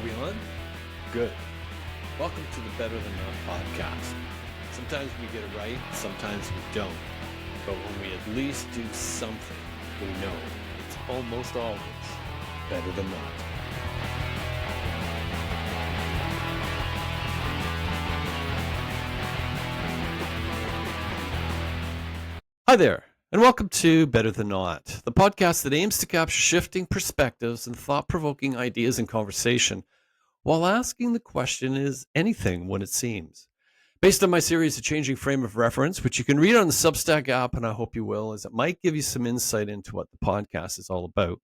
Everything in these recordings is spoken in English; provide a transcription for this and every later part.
we on? Good. Welcome to the Better Than Not podcast. Sometimes we get it right, sometimes we don't. But when we at least do something, we know it's almost always better than not. Hi there, and welcome to Better Than Not, the podcast that aims to capture shifting perspectives and thought-provoking ideas in conversation while asking the question, is anything what it seems? Based on my series, A Changing Frame of Reference, which you can read on the Substack app, and I hope you will, as it might give you some insight into what the podcast is all about.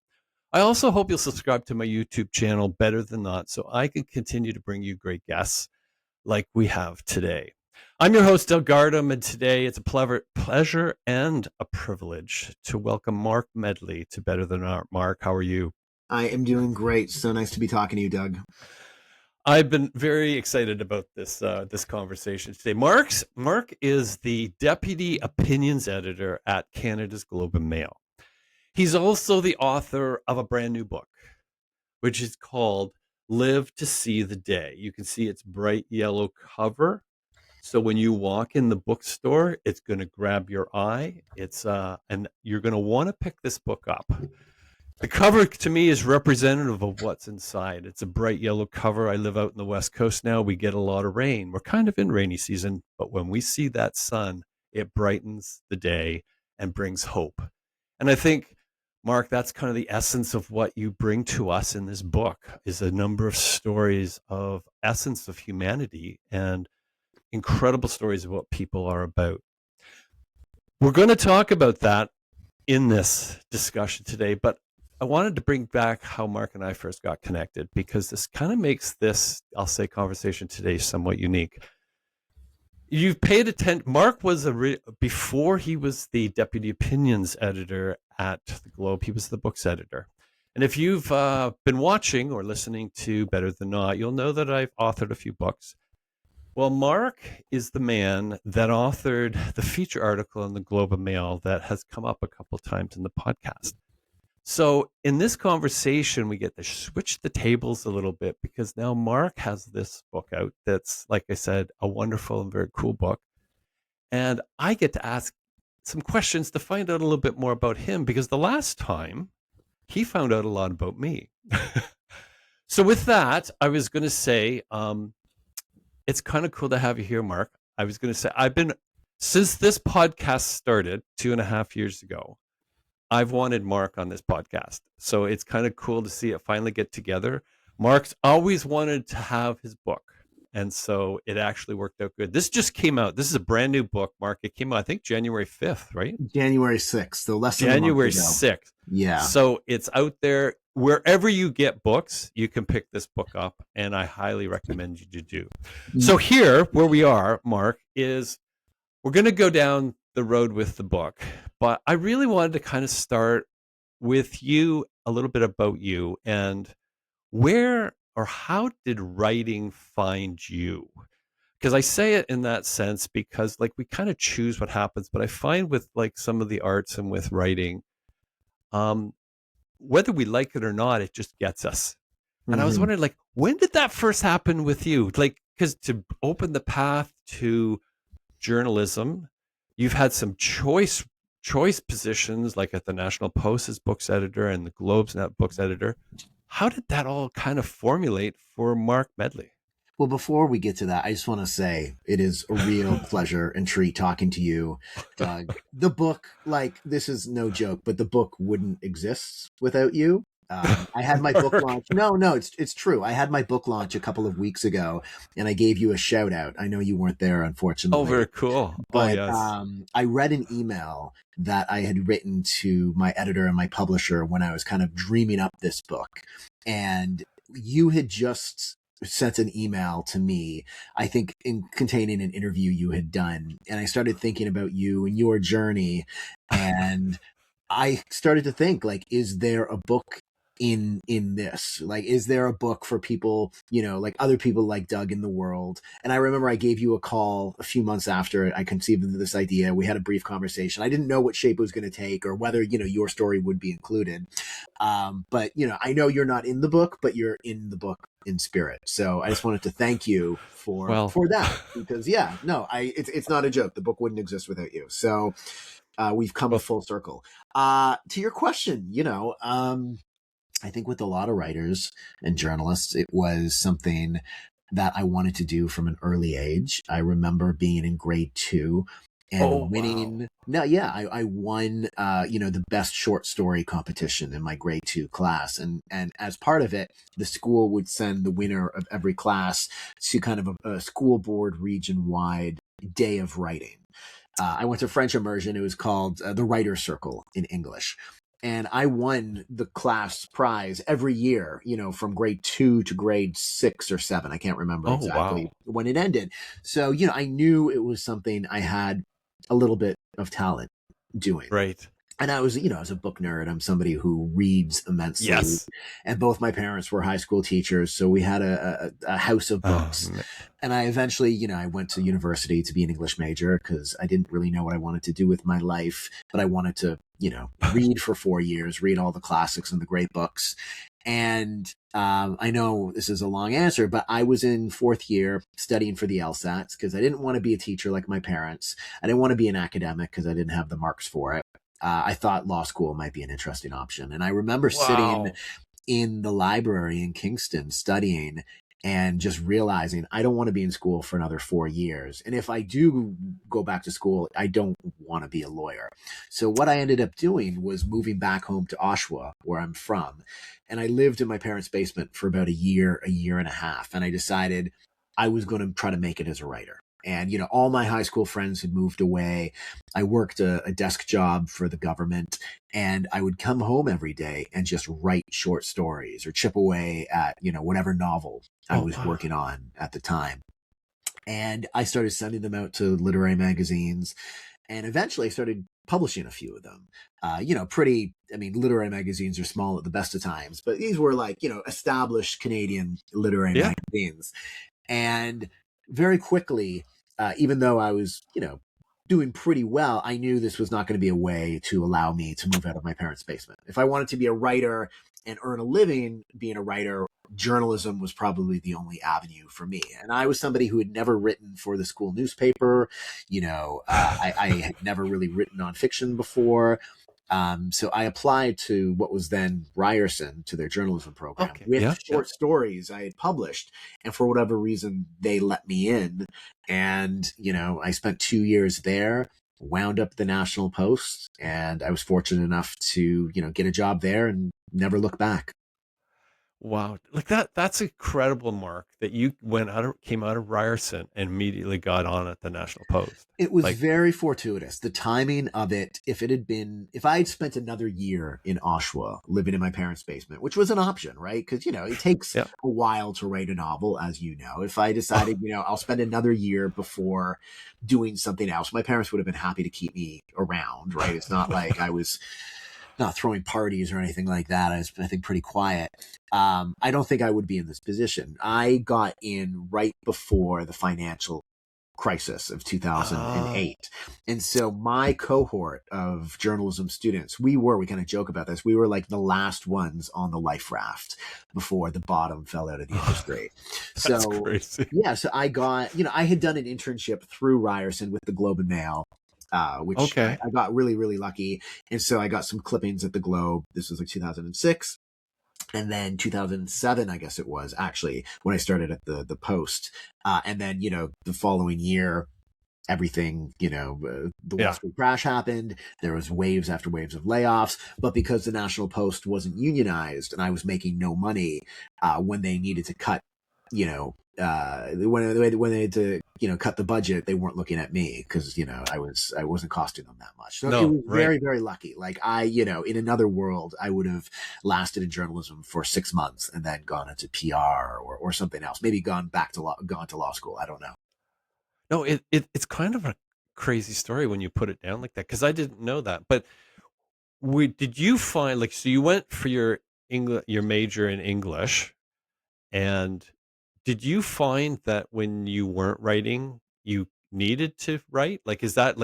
I also hope you'll subscribe to my YouTube channel, Better Than Not, so I can continue to bring you great guests like we have today. I'm your host, Doug Gardam, and today it's a pleasure and a privilege to welcome Mark Medley to Better Than Not. Mark, how are you? I am doing great. So nice to be talking to you, Doug. I've been very excited about this conversation today. Mark is the Deputy Opinions Editor at Canada's Globe and Mail. He's also the author of a brand new book, which is called Live to See the Day. You can see its bright yellow cover. So when you walk in the bookstore, it's going to grab your eye. And you're going to want to pick this book up. The cover to me is representative of what's inside. It's a bright yellow cover. I live out in the West Coast now. We get a lot of rain. We're kind of in rainy season, but when we see that sun, it brightens the day and brings hope. And I think, Mark, that's kind of the essence of what you bring to us in this book, is a number of stories of essence of humanity and incredible stories of what people are about. We're going to talk about that in this discussion today, but I wanted to bring back how Mark and I first got connected, because this kind of makes this, I'll say, conversation today somewhat unique. You've paid attention. Mark was before he was the Deputy Opinions Editor at the Globe, he was the books editor. And if you've been watching or listening to Better Than Not, you'll know that I've authored a few books. Well, Mark is the man that authored the feature article in the Globe and Mail that has come up a couple of times in the podcast. So in this conversation, we get to switch the tables a little bit, because now Mark has this book out that's, like I said, a wonderful and very cool book. And I get to ask some questions to find out a little bit more about him, because the last time he found out a lot about me. So with that, I was going to say, it's kind of cool to have you here, Mark. I was going to say, since this podcast started 2.5 years ago, I've wanted Mark on this podcast. So it's kind of cool to see it finally get together. Mark's always wanted to have his book. And so it actually worked out good. This just came out. This is a brand new book, Mark. It came out, I think, January 5th, right? January 6th. So less than January a month ago. 6th. Yeah. So it's out there. Wherever you get books, you can pick this book up, and I highly recommend you to do. So here, where we are, Mark, is we're going to go down the road with the book, but I really wanted to kind of start with you, a little bit about you, and where or how did writing find you? Because I say it in that sense because, like, we kind of choose what happens, but I find with, like, some of the arts and with writing, whether we like it or not, it just gets us. And I was wondering, like, when did that first happen with you? Like, because to open the path to journalism, you've had some choice positions, like at the National Post as books editor and the Globe's books editor. How did that all kind of formulate for Mark Medley? Well, before we get to that, I just want to say it is a real pleasure and treat talking to you, Doug. The book, like, this is no joke, but the book wouldn't exist without you. I had my book launch. No, it's true. I had my book launch a couple of weeks ago, and I gave you a shout out. I know you weren't there, unfortunately. Oh, very cool. But yes. I read an email that I had written to my editor and my publisher when I was kind of dreaming up this book. And you had just sent an email to me, I think, containing an interview you had done. And I started thinking about you and your journey. And I started to think, like, is there a book in this? Like, is there a book for people, like other people like Doug in the world? And I remember I gave you a call a few months after I conceived of this idea. We had a brief conversation. I didn't know what shape it was going to take or whether, your story would be included. But I know you're not in the book, but you're in the book in spirit. So I just wanted to thank you for Well, that, because yeah, no, it's not a joke. The book wouldn't exist without you. So we've come well, full circle. To your question, I think with a lot of writers and journalists, it was something that I wanted to do from an early age. I remember being in grade 2 oh and wow. winning. No, yeah, I won, the best short story competition in my grade 2 class. And as part of it, the school would send the winner of every class to kind of a school board region wide day of writing. I went to French immersion. It was called the Writer's Circle in English. And I won the class prize every year, from grade 2 to grade 6 or 7. I can't remember Oh exactly wow. when it ended. So, I knew it was something I had a little bit of talent doing. Right. And I was, as a book nerd, I'm somebody who reads immensely. Yes. And both my parents were high school teachers. So we had a house of Oh, books. man. And I eventually, I went to university to be an English major because I didn't really know what I wanted to do with my life, but I wanted to, read for 4 years, read all the classics and the great books. And I know this is a long answer, but I was in 4th year studying for the LSATs because I didn't want to be a teacher like my parents. I didn't want to be an academic because I didn't have the marks for it. I thought law school might be an interesting option. And I remember sitting Wow. in the library in Kingston studying and just realizing I don't want to be in school for another 4 years. And if I do go back to school, I don't want to be a lawyer. So what I ended up doing was moving back home to Oshawa, where I'm from. And I lived in my parents' basement for about a year and a half. And I decided I was going to try to make it as a writer. And, all my high school friends had moved away. I worked a desk job for the government, and I would come home every day and just write short stories or chip away at, whatever novel I Oh was wow. working on at the time. And I started sending them out to literary magazines, and eventually I started publishing a few of them. Literary magazines are small at the best of times, but these were like, established Canadian literary Yeah. magazines. And very quickly, even though I was, doing pretty well, I knew this was not going to be a way to allow me to move out of my parents' basement. If I wanted to be a writer and earn a living being a writer, journalism was probably the only avenue for me. And I was somebody who had never written for the school newspaper. I had never really written nonfiction before. So I applied to what was then Ryerson, to their journalism program, Okay. with Yeah. Yeah. short stories I had published. And for whatever reason, they let me in. And, I spent 2 years there, wound up the National Post, and I was fortunate enough to, get a job there and never look back. Wow. Like that's incredible, Mark, that you came out of Ryerson and immediately got on at the National Post. It was Like, very fortuitous. The timing of it, if I had spent another year in Oshawa living in my parents' basement, which was an option, right? Because, it takes yeah. a while to write a novel, as you know. If I decided, I'll spend another year before doing something else, my parents would have been happy to keep me around, right? It's not like I was not throwing parties or anything like that. I think, pretty quiet. I don't think I would be in this position. I got in right before the financial crisis of Ah, 2008. And so my cohort of journalism students, we kind of joke about this. We were like the last ones on the life raft before the bottom fell out of the industry. that's So crazy. yeah, so I got, I had done an internship through Ryerson with the Globe and Mail, which Okay. I got really, really lucky. And so I got some clippings at the Globe. This was like 2006. And then 2007, I guess it was actually when I started at the Post. And then, the following year, everything, the Wall Yeah. Street crash happened. There was waves after waves of layoffs. But because the National Post wasn't unionized and I was making no money, when they needed to cut, when they had to, cut the budget, they weren't looking at me because, I wasn't costing them that much. So it No, was right. very, very lucky. Like in another world, I would have lasted in journalism for 6 months and then gone into PR or something else. Maybe gone to law school. I don't know. No, it's kind of a crazy story when you put it down like that because I didn't know that. But did you find like so you went for your English, your major in English, and did you find that when you weren't writing, you needed to write? Is that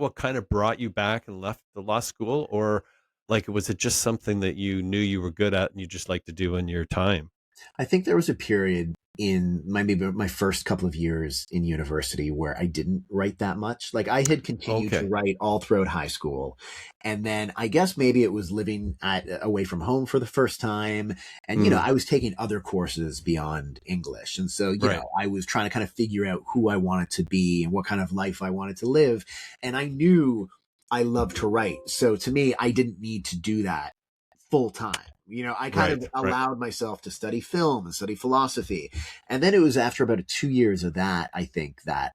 what kind of brought you back and left the law school, or like was it just something that you knew you were good at and you just like to do in your time? I think there was a period in maybe my first couple of years in university where I didn't write that much. Like I had continued to Okay. write all throughout high school. And then I guess maybe it was living away from home for the first time. And, Mm, I was taking other courses beyond English. And so, right. I was trying to kind of figure out who I wanted to be and what kind of life I wanted to live. And I knew I loved to write. So to me, I didn't need to do that full time. I kind of Right. Right. allowed myself to study film and study philosophy. And then it was after about 2 years of that, I think that,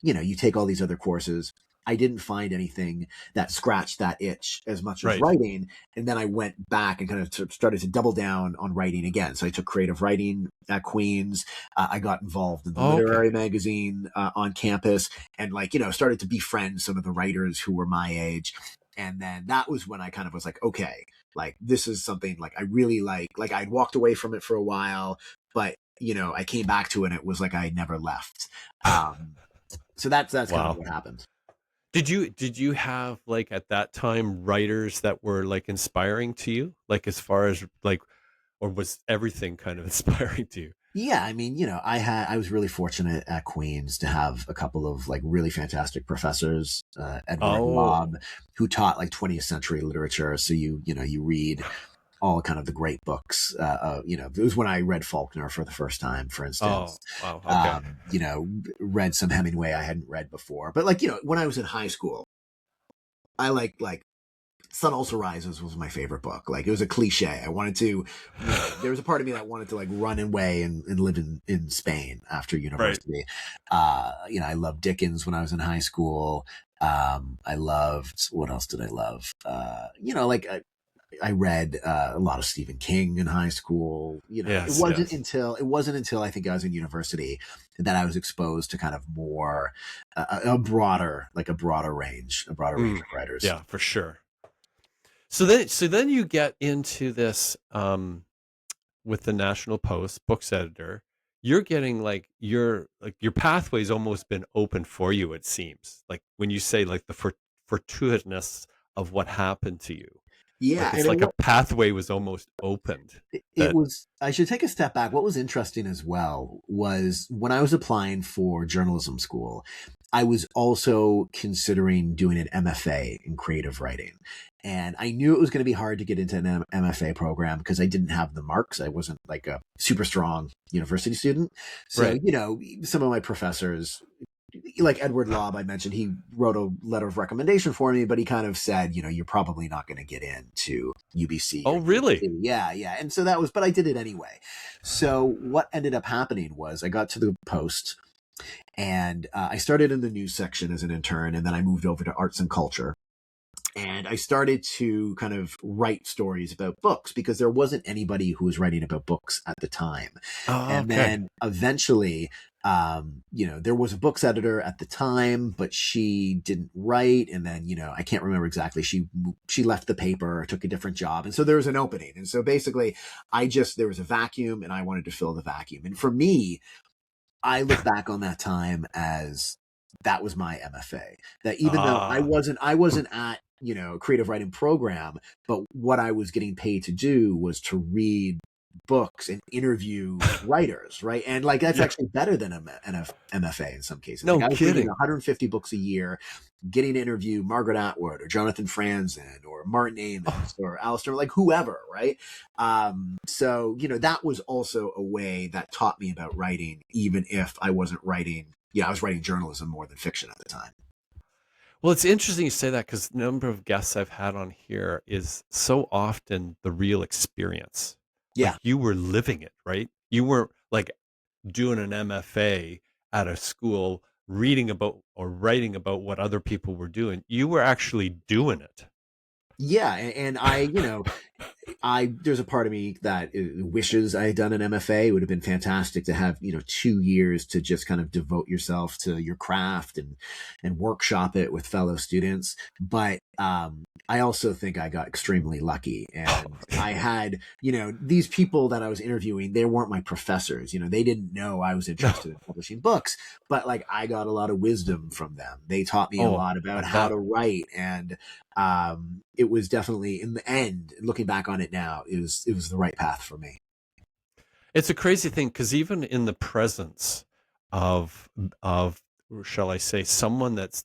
you take all these other courses. I didn't find anything that scratched that itch as much as Right. writing. And then I went back and kind of started to double down on writing again. So I took creative writing at Queen's. I got involved in the Okay. literary magazine on campus and started to befriend some of the writers who were my age. And then that was when I kind of was like, okay, like this is something like I really like. Like I'd walked away from it for a while, but I came back to it and it was like I never left. Um, so that's kind of Wow. what happened. Did you have like at that time writers that were like inspiring to you? Like as far as like, or was everything kind of inspiring to you? Yeah, I mean, I was really fortunate at Queens to have a couple of like really fantastic professors, Edward Oh, Lobb, who taught like 20th century literature. So you read all kind of the great books. It was when I read Faulkner for the first time, for oh, instance. wow. Okay. Read some Hemingway I hadn't read before. But like, when I was in high school, I like Sun Also Rises was my favorite book. Like it was a cliche. I wanted to, there was a part of me that wanted to like run away and live in Spain after Right. university. I loved Dickens when I was in high school. I loved, what else did I love? Like I read a lot of Stephen King in high school. Yes. Yes. It wasn't until I think I was in university that I was exposed to kind of more a broader range, Mm, of writers. yeah, for sure. So then you get into this with the National Post books editor. You're getting like your pathway's almost been open for you. It seems like when you say like the fortuitousness of what happened to you, Yeah, like and it's like a pathway was almost opened. it That was, I should take a step back. What was interesting as well was when I was applying for journalism school, I was also considering doing an MFA in creative writing. And I knew it was going to be hard to get into an MFA program because I didn't have the marks. I wasn't like a super strong university student. So, right. some of my professors, like Edward Lobb, I mentioned, he wrote a letter of recommendation for me, but he kind of said, you're probably not going to get into UBC or Oh, really? UBC. Yeah, yeah. And so but I did it anyway. So what ended up happening was I got to the Post and I started in the news section as an intern, and then I moved over to arts and culture. And I started to kind of write stories about books because there wasn't anybody who was writing about books at the time. Oh, And okay. then eventually, there was a books editor at the time, but she didn't write. And then, I can't remember exactly. She left the paper, took a different job. And so there was an opening. And so basically there was a vacuum and I wanted to fill the vacuum. And for me, I look back on that time as that was my MFA. That even though I Ah, wasn't at, a creative writing program, but what I was getting paid to do was to read books and interview writers, right? And like that's yeah. actually better than an MFA in some cases. Like No I was reading kidding. 150 books a year, getting to interview Margaret Atwood or Jonathan Franzen or Martin Amis Oh, or Alistair, like whoever, right? So, that was also a way that taught me about writing, even if I wasn't writing, I was writing journalism more than fiction at the time. well, it's interesting you say that because the number of guests I've had on here is so often the real experience. Yeah. Like you were living it, right? You weren't like doing an MFA at a school, reading about or writing about what other people were doing. You were actually doing it. Yeah. And I, There's a part of me that wishes I had done an MFA. It would have been fantastic to have, 2 years to just kind of devote yourself to your craft and workshop it with fellow students. But I also think I got extremely lucky, and I had, these people that I was interviewing, they weren't my professors. They didn't know I was interested in publishing books, but like I got a lot of wisdom from them. They taught me a Oh, lot I about how bet. to write, and it was definitely, in the end, looking back on it now, it was the right path for me. It's a crazy thing because even in the presence of of shall I say someone that's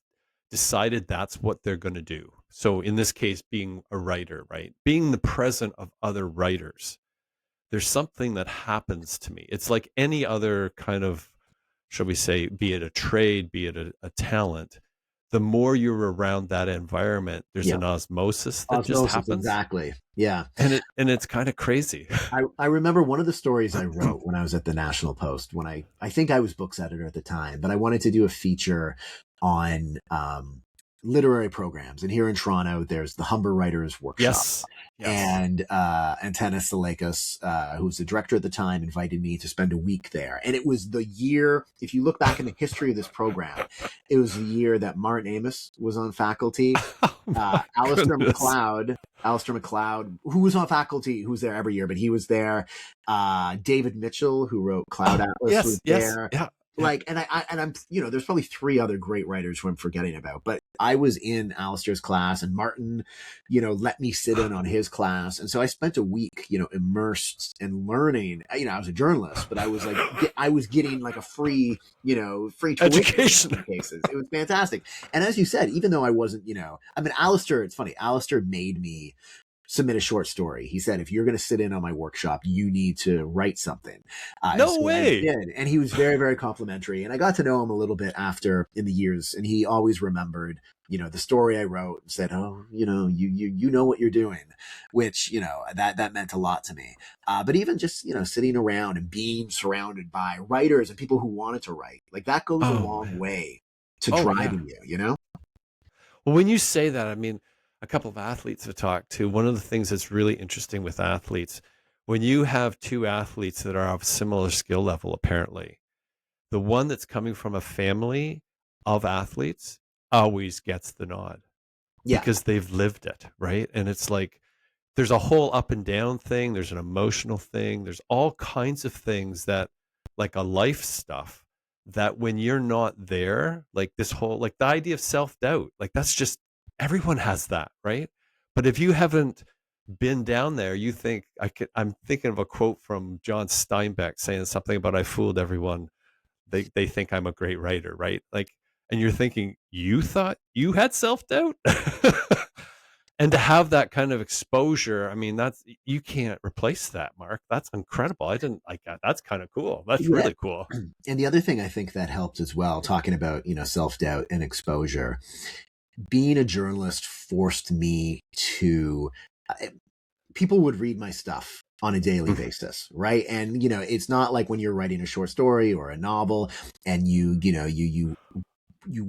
decided that's what they're going to do. So in this case, being a writer, right? Being the present of other writers, there's something that happens to me. It's like any other kind of, shall we say, be it a trade, be it a talent. The more you're around that environment, there's Yeah, an osmosis that just osmosis, happens, exactly. Yeah. and it's kind of crazy. I remember one of the stories I wrote when I was at the National Post, when I think I was books editor at the time, but I wanted to do a feature on literary programs. And here in Toronto, there's the Humber Writers Workshop. Yes, yes. And Antanas Salekos, who was the director at the time, invited me to spend a week there. And it was the year, if you look back in the history of this program, it was the year that Martin Amis was on faculty. Oh my Alistair goodness. McLeod, who was on faculty, who's there every year, but he was there. David Mitchell, who wrote Cloud Atlas, was Yes, yes, there. yeah, yeah. Like, and I'm, there's probably three other great writers who I'm forgetting about, but I was in Alistair's class, and Martin, let me sit in on his class. And so I spent a week, immersed and learning. I was a journalist, but I was like, I was getting like a free tuition in Education. some cases. It was fantastic. And as you said, even though I wasn't, I mean, Alistair, it's funny, Alistair made me submit a short story. He said, if you're going to sit in on my workshop, you need to write something. And No so I way. did. And he was very, very complimentary. And I got to know him a little bit after in the years. And he always remembered, the story I wrote, and said, oh, you know what you're doing, which, that meant a lot to me. But even just, sitting around and being surrounded by writers and people who wanted to write, like that goes a Oh long man. way to Oh yeah. driving you. Well, when you say that, I mean, a couple of athletes I've talked to, one of the things that's really interesting with athletes, when you have two athletes that are of similar skill level, apparently, the one that's coming from a family of athletes always gets the nod Yeah. because they've lived it, right? And it's like there's a whole up and down thing, there's an emotional thing, there's all kinds of things that, like a life stuff, that when you're not there, like this whole, like the idea of self-doubt, like that's just, everyone has that, right? But if you haven't been down there, you think, I'm thinking of a quote from John Steinbeck saying something about, I fooled everyone, they think I'm a great writer, right? Like, and you're thinking, you thought you had self-doubt? And to have that kind of exposure, I mean, that's, you can't replace that, Mark. That's incredible. I didn't like that. That's kind of cool. That's Yeah. really cool. And the other thing I think that helped as well, talking about, self-doubt and exposure, being a journalist forced me to, people would read my stuff on a daily basis, right? And, it's not like when you're writing a short story or a novel and you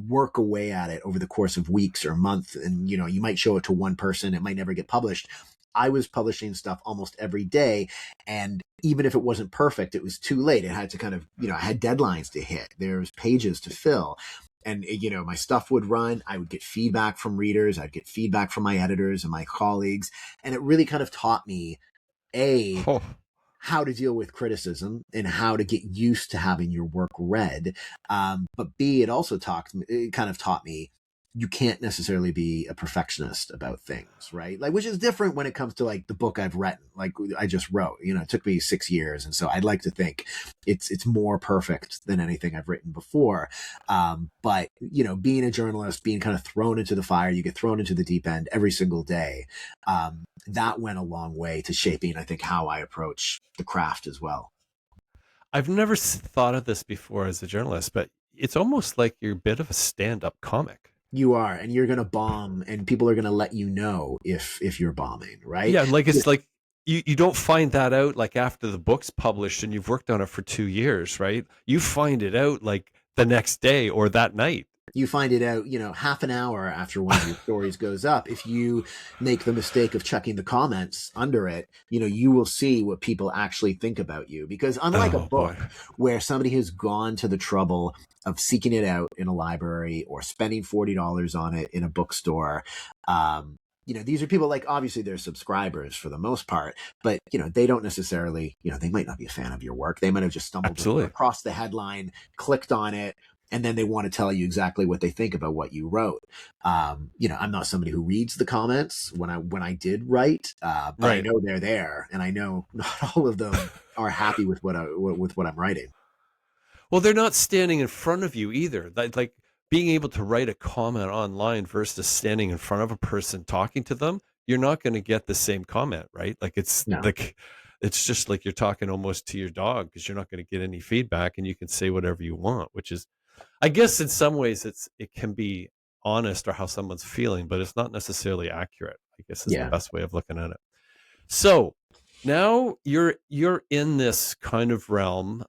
work away at it over the course of weeks or months, and you might show it to one person, it might never get published. I was publishing stuff almost every day, and even if it wasn't perfect, it was too late. It had to kind of, I had deadlines to hit, there's pages to fill, and my stuff would run. I would get feedback from readers, I'd get feedback from my editors and my colleagues, and it really kind of taught me, a, Oh, how to deal with criticism and how to get used to having your work read. But B, it kind of taught me you can't necessarily be a perfectionist about things, right? Like, which is different when it comes to like the book I've written, like I just wrote, it took me 6 years. And so I'd like to think it's more perfect than anything I've written before. But being a journalist, being kind of thrown into the fire, you get thrown into the deep end every single day. That went a long way to shaping, I think, how I approach the craft as well. I've never thought of this before as a journalist, but it's almost like you're a bit of a stand-up comic. You are, and you're going to bomb, and people are going to let you know if you're bombing, right? Yeah, like it's like you don't find that out like after the book's published and you've worked on it for 2 years, right? You find it out like the next day or that night. you find it out, half an hour after one of your stories goes up. If you make the mistake of checking the comments under it, you will see what people actually think about you. Because unlike a Oh boy. book where somebody has gone to the trouble of seeking it out in a library or spending $40 on it in a bookstore, these are people, like, obviously they're subscribers for the most part, but they don't necessarily, they might not be a fan of your work. They might have just stumbled Absolutely. across the headline, clicked on it, and then they want to tell you exactly what they think about what you wrote. I'm not somebody who reads the comments when I did write, but I Right. know they're there, and I know not all of them are happy with what I'm writing. Well, they're not standing in front of you either. Like being able to write a comment online versus standing in front of a person talking to them, you're not going to get the same comment, right? Like No. it's just like you're talking almost to your dog because you're not going to get any feedback and you can say whatever you want, which is, I guess, in some ways it can be honest or how someone's feeling, but it's not necessarily accurate, I guess, is the Yeah. best way of looking at it. So now you're in this kind of realm,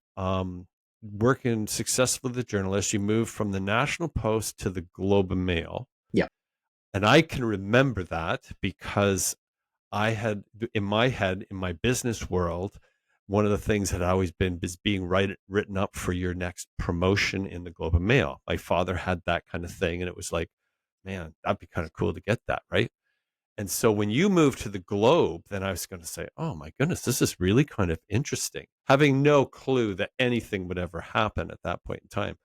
working successfully as a journalist. You moved from the National Post to the Globe and Mail. Yeah. And I can remember that because I had in my head, in my business world, one of the things that had always been is being written up for your next promotion in the Globe and Mail. My father had that kind of thing, and it was like, man, that'd be kind of cool to get that, right? And so when you moved to the Globe, then I was going to say, oh my goodness, this is really kind of interesting, having no clue that anything would ever happen at that point in time.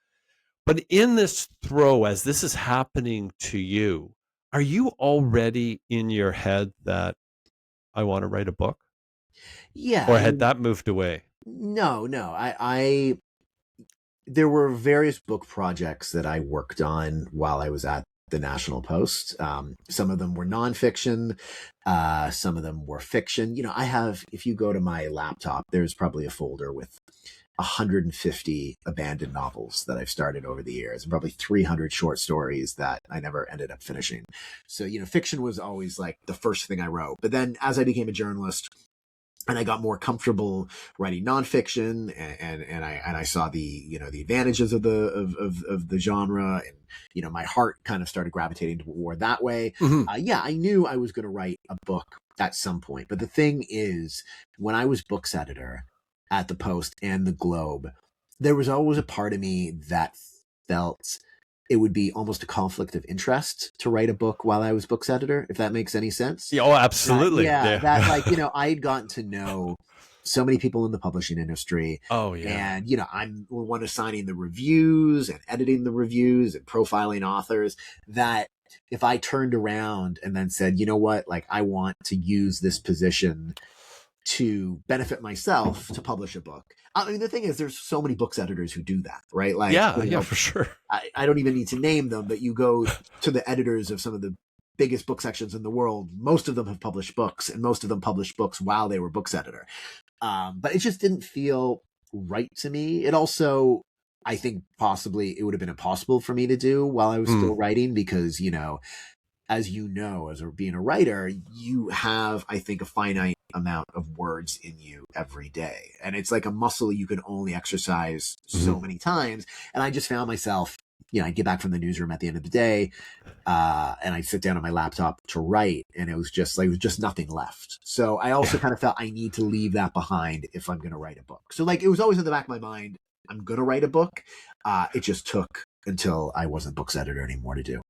But in this throw, as this is happening to you, are you already in your head that I want to write a book? Yeah. Or had that moved away? No. I there were various book projects that I worked on while I was at the National Post. Some of them were nonfiction. Some of them were fiction. if you go to my laptop, there's probably a folder with 150 abandoned novels that I've started over the years, and probably 300 short stories that I never ended up finishing. So, fiction was always like the first thing I wrote. But then as I became a journalist, and I got more comfortable writing nonfiction, and I saw the advantages of the genre, and my heart kind of started gravitating toward that way. Mm-hmm. I knew I was going to write a book at some point, but the thing is, when I was books editor at the Post and the Globe, there was always a part of me that felt it would be almost a conflict of interest to write a book while I was books editor, if that makes any sense. Yeah, oh, absolutely. That like, I had gotten to know so many people in the publishing industry. Oh, yeah. And, I'm one assigning the reviews and editing the reviews and profiling authors, that if I turned around and then said, you know what, like, I want to use this position to benefit myself to publish a book. I mean, the thing is, there's so many books editors who do that, right? Like, yeah, for sure. I don't even need to name them, but you go to the editors of some of the biggest book sections in the world. Most of them have published books, and most of them published books while they were books editor. But it just didn't feel right to me. It also, I think possibly it would have been impossible for me to do while I was still writing, because, as being a writer, you have, I think, a finite amount of words in you every day. And it's like a muscle you can only exercise so many times. And I just found myself, I'd get back from the newsroom at the end of the day, and I'd sit down on my laptop to write, and it was just nothing left. So I also kind of felt I need to leave that behind if I'm going to write a book. So, like, it was always in the back of my mind, I'm going to write a book. It just took until I wasn't books editor anymore to do.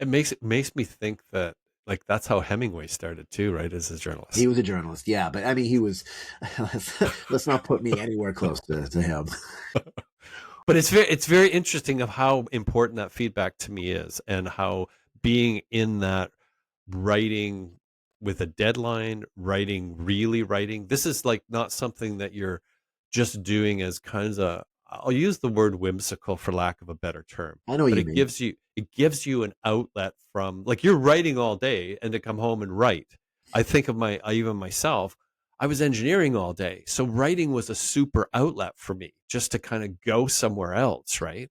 It makes me think that, like, that's how Hemingway started too, right? As a journalist. He was a journalist, yeah, but I mean, he was. Let's not put me anywhere close to him. But it's very interesting of how important that feedback to me is, and how being in that writing with a deadline, really writing. This is like not something that you're just doing as kind of, I'll use the word whimsical for lack of a better term. I know what But you mean. it gives you an outlet from, like, you're writing all day, and to come home and write. I think of even myself, I was engineering all day. So writing was a super outlet for me, just to kind of go somewhere else, right?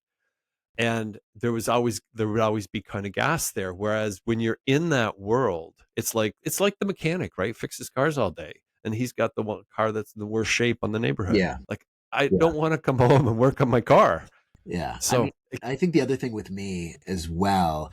And there would always be kind of gas there. Whereas when you're in that world, it's like the mechanic, right? Fixes cars all day, and he's got the one car that's in the worst shape on the neighborhood. Yeah. Like, I Yeah. don't want to come home and work on my car. Yeah. I mean, So I think the other thing with me as well,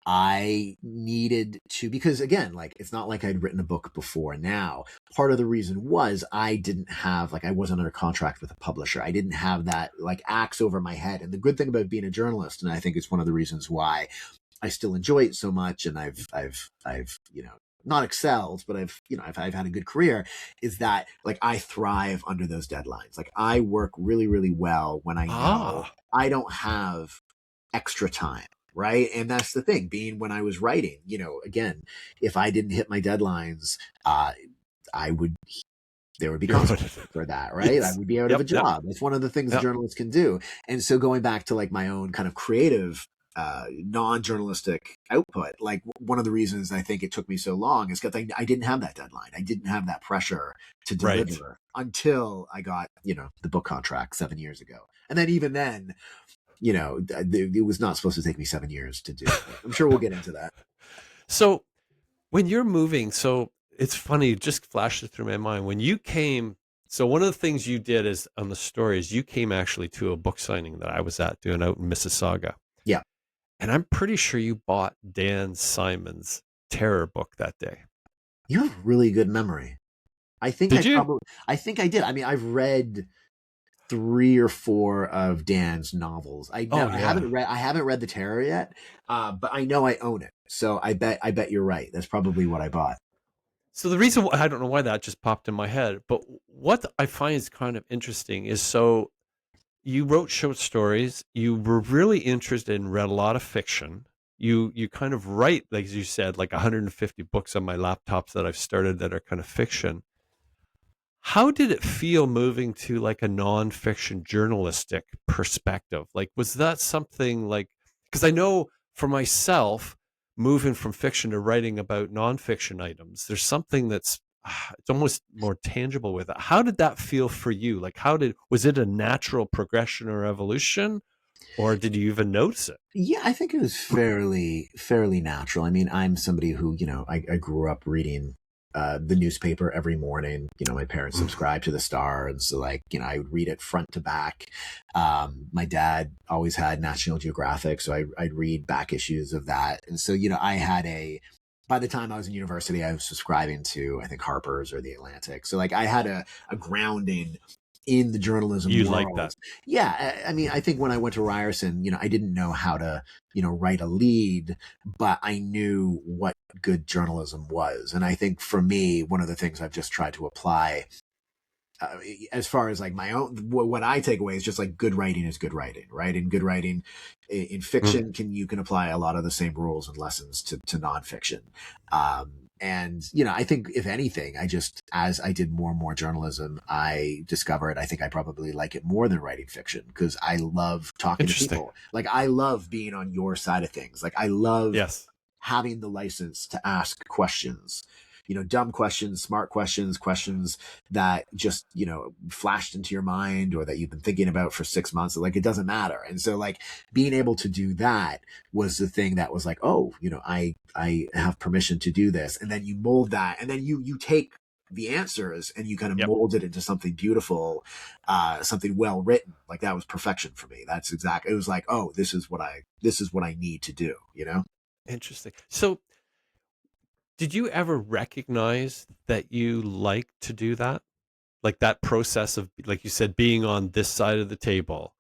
I needed to, because again, like, it's not like I'd written a book before now. Part of the reason was I didn't have, like, I wasn't under contract with a publisher. I didn't have that, like, axe over my head. And the good thing about being a journalist, and I think it's one of the reasons why I still enjoy it so much, and I've, not excelled, but I've had a good career, is that, like, I thrive under those deadlines. Like, I work really, really well when I know ah I don't have extra time. Right. And that's the thing, being when I was writing, again, if I didn't hit my deadlines, I would, there would be you're what consequences for that. Right. I yes. would be out of a Yep, yep, job. It's one of the things yep. journalists can do. And so going back to, like, my own kind of creative, non-journalistic output, like, one of the reasons I think it took me so long is because I didn't have that deadline. I didn't have that pressure to Right. deliver until I got, the book contract 7 years ago. And then even then, it was not supposed to take me 7 years to do. I'm sure we'll get into that. So when you're moving, so it's funny, it just flashes through my mind. When you came, so one of the things you did is on the story is you came actually to a book signing that I was at doing out in Mississauga. Yeah. And I'm pretty sure you bought Dan Simon's Terror book that day. You have really good memory. Did you? I think I did. I mean, I've read 3 or 4 of Dan's novels. Oh yeah. I haven't read The Terror yet, but I know I own it. So I bet you're right. That's probably what I bought. So the reason why, I don't know why that just popped in my head, but what I find is kind of interesting is so you wrote short stories, you were really interested and read a lot of fiction. You kind of write, like you said, like 150 books on my laptops that I've started that are kind of fiction. How did it feel moving to like a nonfiction journalistic perspective? Like, was that something like, because I know for myself, moving from fiction to writing about nonfiction items, there's something that's, it's almost more tangible with it. How did that feel for you? Like, was it a natural progression or evolution, or did you even notice it? Yeah, I think it was fairly natural. I mean, I'm somebody who, I grew up reading the newspaper every morning. My parents subscribed to the Star, and so, like, I would read it front to back. My dad always had National Geographic, so I'd read back issues of that. And so, I had by the time I was in university, I was subscribing to, I think, Harper's or the Atlantic. So, like, I had a grounding in the journalism You like world. that? Yeah, I mean, I think when I went to Ryerson, I didn't know how to, write a lead, but I knew what good journalism was. And I think for me, one of the things I've just tried to apply, as far as, like, my own, what I take away is just, like, good writing is good writing, right? And good writing in Mm, fiction, you can apply a lot of the same rules and lessons to nonfiction. And, I think, if anything, as I did more and more journalism, I discovered, I think I probably like it more than writing fiction, because I love talking to interesting. people. Like, I love being on your side of things. Like, I love Yes. having the license to ask questions, dumb questions, smart questions, questions that just, flashed into your mind, or that you've been thinking about for 6 months. Like, it doesn't matter. And so, like, being able to do that was the thing that was like, oh, I have permission to do this. And then you mold that, and then you take the answers and you kind of Yep. mold it into something beautiful, something well written. Like, that was perfection for me. It was like, oh, this is what I need to do. Interesting. So, did you ever recognize that you like to do that? Like that process of, like you said, being on this side of the table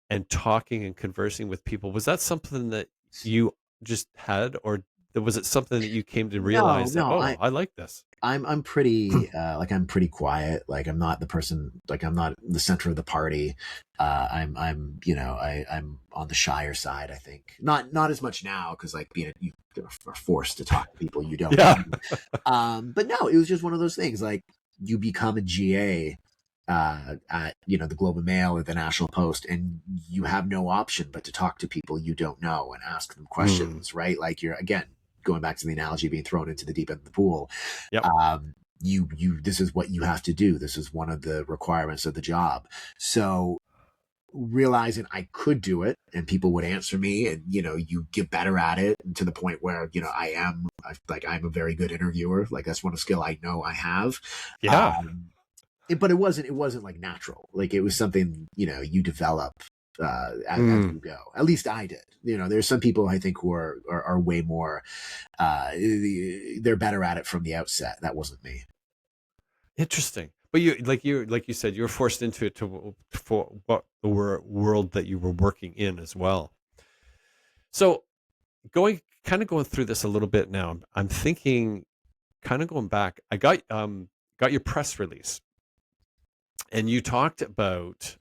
and talking and conversing with people. Was that something that you just had, or was it something that you came to No, realize that, no, oh, I like this? I'm pretty I'm pretty quiet. Like, I'm not the person, like, I'm not the center of the party. I'm I'm on the shyer side, I think. Not as much now, because, like, you are forced to talk to people you don't know. Yeah. But no, it was just one of those things. Like, you become a GA at, the Globe and Mail or the National Post, and you have no option but to talk to people you don't know and ask them Mm, questions, right? Like, you're, again, going back to the analogy, being thrown into the deep end of the pool. yep. This is what you have to do. This is one of the requirements of the job. So, realizing I could do it and people would answer me, and, you get better at it, to the point where, I'm a very good interviewer. Like, that's one skill I know I have. Yeah. Um, but it wasn't like natural. Like, it was something, you develop as you go. At least I did. There's some people I think who are way more. They're better at it from the outset. That wasn't me. Interesting. But you said, you were forced into it for what the world that you were working in as well. So going through this a little bit now, I'm thinking, kind of going back. I got your press release, and you talked about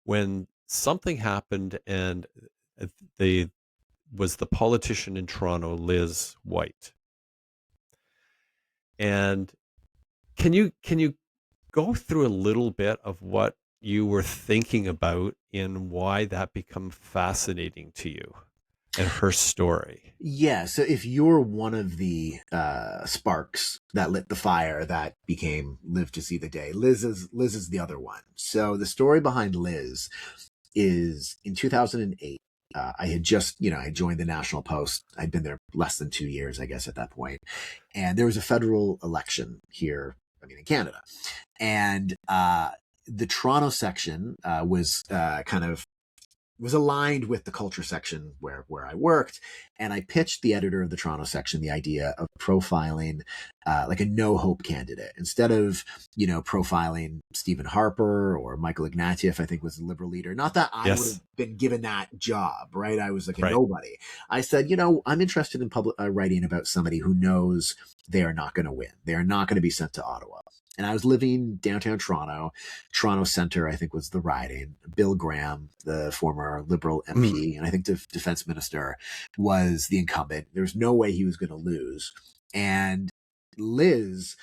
when something happened, and they was the politician in Toronto, Liz White. And can you go through a little bit of what you were thinking about and why that become fascinating to you and her story? Yeah, so if you're one of the sparks that lit the fire that became Live to See the Day, Liz is the other one. So the story behind Liz is in 2008. I had just, I joined the National Post. I'd been there less than 2 years, I guess, at that point. And there was a federal election here, in Canada. And the Toronto section was aligned with the culture section where I worked. And I pitched the editor of the Toronto section the idea of profiling like a no hope candidate instead of, profiling Stephen Harper or Michael Ignatieff, I think was the Liberal leader. Not that I would have been given that job, right? I was like a nobody. I said, I'm interested in public writing about somebody who knows they are not going to win. They are not going to be sent to Ottawa. And I was living downtown Toronto Centre, I think was the riding. Bill Graham, the former Liberal MP, and I think the defense minister was the incumbent. There was no way he was going to lose. And Liz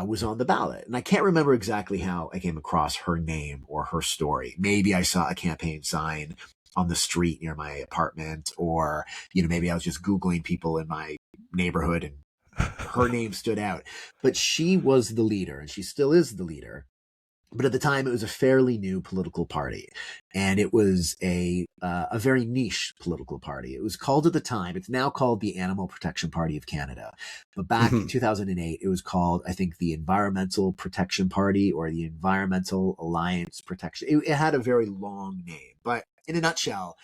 was on the ballot. And I can't remember exactly how I came across her name or her story. Maybe I saw a campaign sign on the street near my apartment, or, maybe I was just Googling people in my neighborhood and her name stood out. But she was the leader, and she still is the leader. But at the time, it was a fairly new political party, and it was a very niche political party. It was called at the time, it's now called the Animal Protection Party of Canada. But back in 2008, it was called, I think, the Environmental Protection Party or the Environmental Alliance Protection. It had a very long name, but in a nutshell,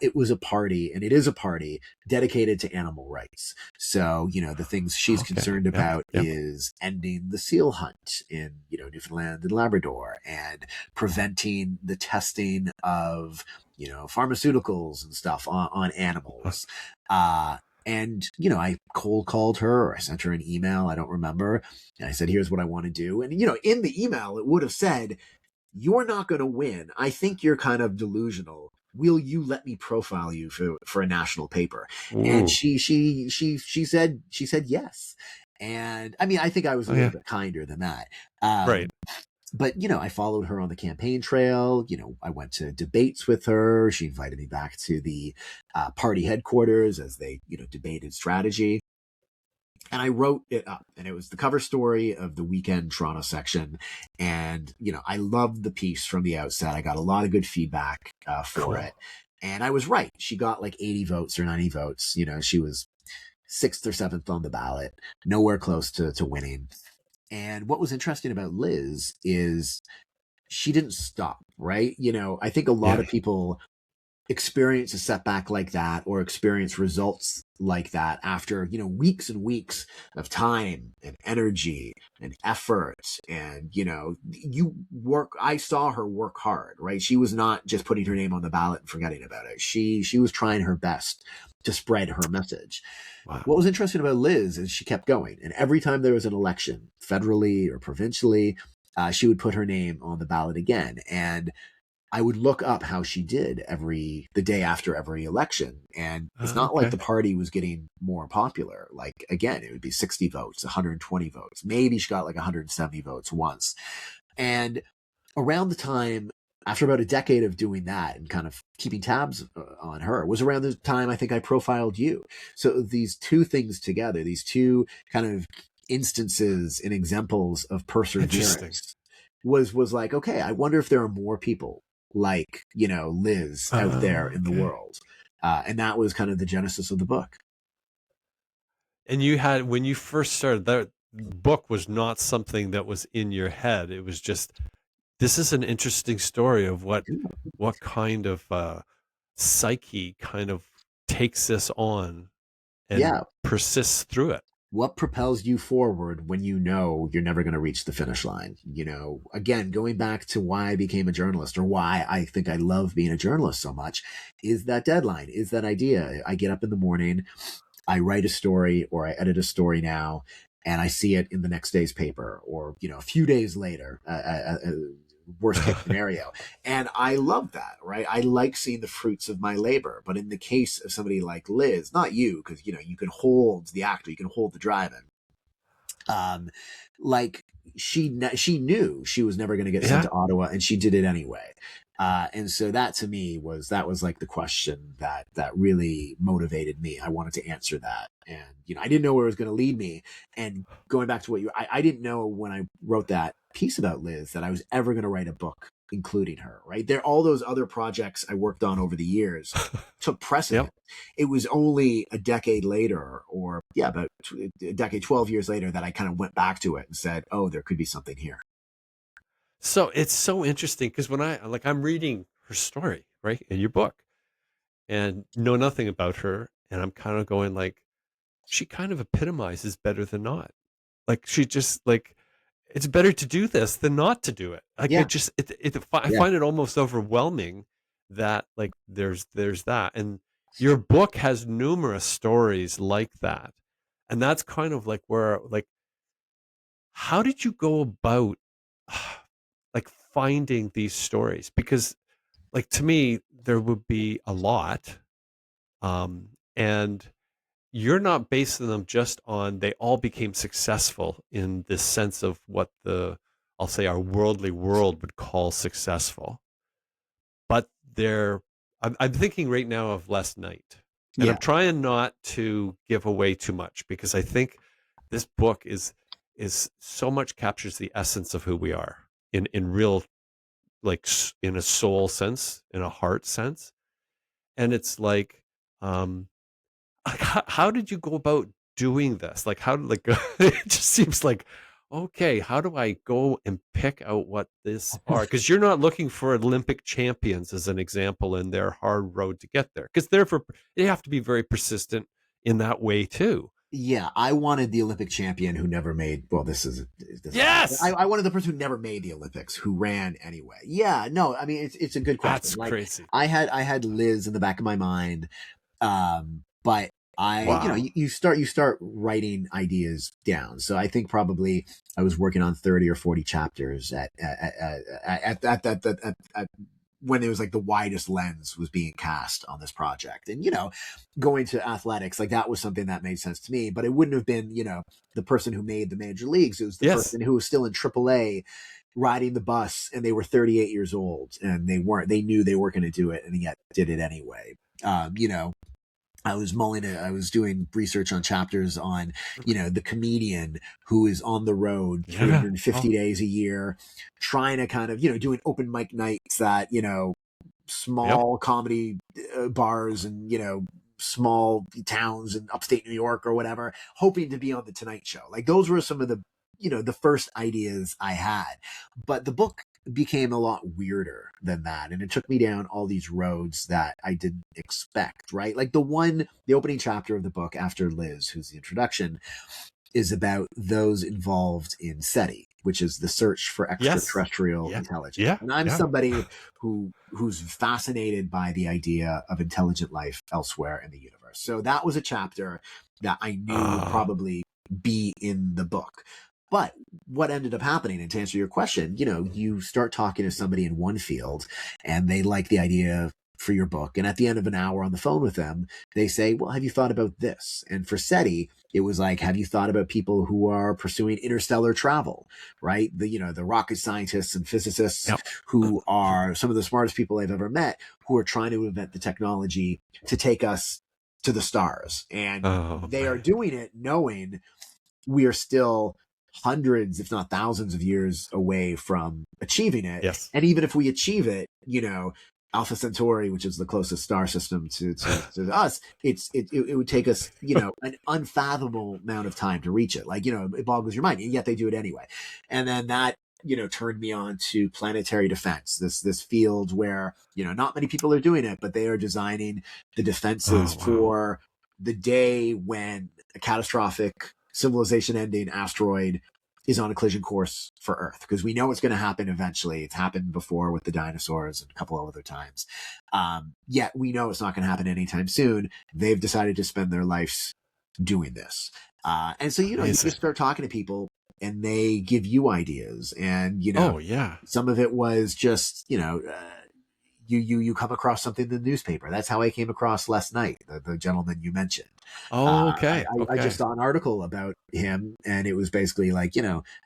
it was a party, and it is a party dedicated to animal rights. So, the things she's concerned about is ending the seal hunt in, Newfoundland and Labrador, and preventing the testing of, pharmaceuticals and stuff on animals. And, I cold called her, or I sent her an email, I don't remember. And I said, here's what I want to do. And, in the email, it would have said, you're not going to win. I think you're kind of delusional. Will you let me profile you for a national paper? Ooh. And she said yes. And I think I was a little bit kinder than that. Right. But, I followed her on the campaign trail. I went to debates with her. She invited me back to the party headquarters as they, debated strategy. And I wrote it up, and it was the cover story of the Weekend Toronto section. And, I loved the piece from the outset. I got a lot of good feedback for it. And I was right. She got like 80 votes or 90 votes. She was 6th or 7th on the ballot, nowhere close to winning. And what was interesting about Liz is she didn't stop, right? I think a lot of people experience a setback like that, or experience results like that after, weeks and weeks of time and energy and effort. And, I saw her work hard, right? She was not just putting her name on the ballot and forgetting about it. She was trying her best to spread her message. Wow. What was interesting about Liz is she kept going. And every time there was an election, federally or provincially, she would put her name on the ballot again. And I would look up how she did the day after every election. And it's not like the party was getting more popular. Like, again, it would be 60 votes, 120 votes. Maybe she got like 170 votes once. And around the time, after about a decade of doing that and kind of keeping tabs on her, was around the time I think I profiled you. So these two things together, these two kind of instances and examples of perseverance was like, okay, I wonder if there are more people like, Liz out there in the world. And that was kind of the genesis of the book. And when you first started, that book was not something that was in your head. It was just this is an interesting story of what kind of psyche kind of takes this on and Yeah. persists through it. What propels you forward when you know you're never going to reach the finish line? Again, going back to why I became a journalist, or why I think I love being a journalist so much, is that deadline, is that idea. I get up in the morning, I write a story, or I edit a story now, and I see it in the next day's paper, or a few days later, worst case scenario. And I love that, right? I like seeing the fruits of my labor. But in the case of somebody like Liz, not you, because you can hold the actor, you can hold the driving. Like she knew she was never going to get sent to Ottawa, and she did it anyway. And so that to me was like the question that really motivated me. I wanted to answer that, and I didn't know where it was going to lead me. And going back to what I didn't know when I wrote that piece about Liz that I was ever going to write a book including her. Right there, all those other projects I worked on over the years took precedent. It was only a decade later, or about a decade, 12 years later, that I kind of went back to it and said, oh, there could be something here. So it's so interesting because when I'm reading her story, right, in your book, and know nothing about her, and I'm kind of going like, she kind of epitomizes better than not. Like she just like, it's better to do this than not to do it. Like Yeah. I find it almost overwhelming that like there's that, and your book has numerous stories like that, and that's kind of like where like, how did you go about like finding these stories? Because like to me there would be a lot, and you're not basing them just on they all became successful in this sense of what I'll say our worldly world would call successful, but I'm thinking right now of Last Night, and I'm Yeah. trying not to give away too much because I think this book is so much captures the essence of who we are in real, like in a soul sense, in a heart sense. And it's like, how did you go about doing this? Like, how like it just seems like, okay, how do I go and pick out what this are? Because you're not looking for Olympic champions as an example in their hard road to get there, because they have to be very persistent in that way too. Yeah, I wanted the Olympic champion who never made. Well, Yes, I wanted the person who never made the Olympics who ran anyway. Yeah, no, I mean it's a good question. that's Like crazy. I had Liz in the back of my mind, but Wow. you start writing ideas down. So I think probably I was working on 30 or 40 chapters at when it was like the widest lens was being cast on this project. And going to athletics, like that was something that made sense to me, but it wouldn't have been the person who made the major leagues. It was the Yes. person who was still in AAA riding the bus, and they were 38 years old, and they knew they weren't going to do it, and yet did it anyway. I was doing research on chapters on, the comedian who is on the road Yeah. 350 Oh, days a year, trying to kind of, doing open mic nights at, yep. small comedy bars and, small towns in upstate New York or whatever, hoping to be on the Tonight Show. Like those were some of the, the first ideas I had. But the book became a lot weirder than that, and it took me down all these roads that I didn't expect, right? Like the opening chapter of the book after Liz, who's the introduction, is about those involved in SETI, which is the search for Yes. extraterrestrial Yeah. intelligence. Yeah. And I'm Yeah. somebody who's fascinated by the idea of intelligent life elsewhere in the universe. So that was a chapter that I knew would Ah. probably be in the book. But what ended up happening, and to answer your question, you start talking to somebody in one field and they like the idea for your book. And at the end of an hour on the phone with them, they say, well, have you thought about this? And for SETI, it was like, have you thought about people who are pursuing interstellar travel, right? The rocket scientists and physicists Yep. who are some of the smartest people I've ever met, who are trying to invent the technology to take us to the stars. And Oh they are man. doing it knowing we are still hundreds, if not thousands of years away from achieving it. Yes. And even if we achieve it, Alpha Centauri, which is the closest star system to us, it would take us, an unfathomable amount of time to reach it. Like, it boggles your mind, and yet they do it anyway. And then that turned me on to planetary defense, this field where, not many people are doing it, but they are designing the defenses Oh, wow. for the day when a catastrophic civilization ending asteroid is on a collision course for Earth, because we know it's going to happen eventually. It's happened before with the dinosaurs and a couple of other times. Yet we know it's not going to happen anytime soon. They've decided to spend their lives doing this. And so, you Amazing. just start talking to people and they give you ideas. And, Oh, yeah. some of it was just, you come across something in the newspaper. That's how I came across last night, the gentleman you mentioned. Oh, okay. I just saw an article about him, and it was basically like,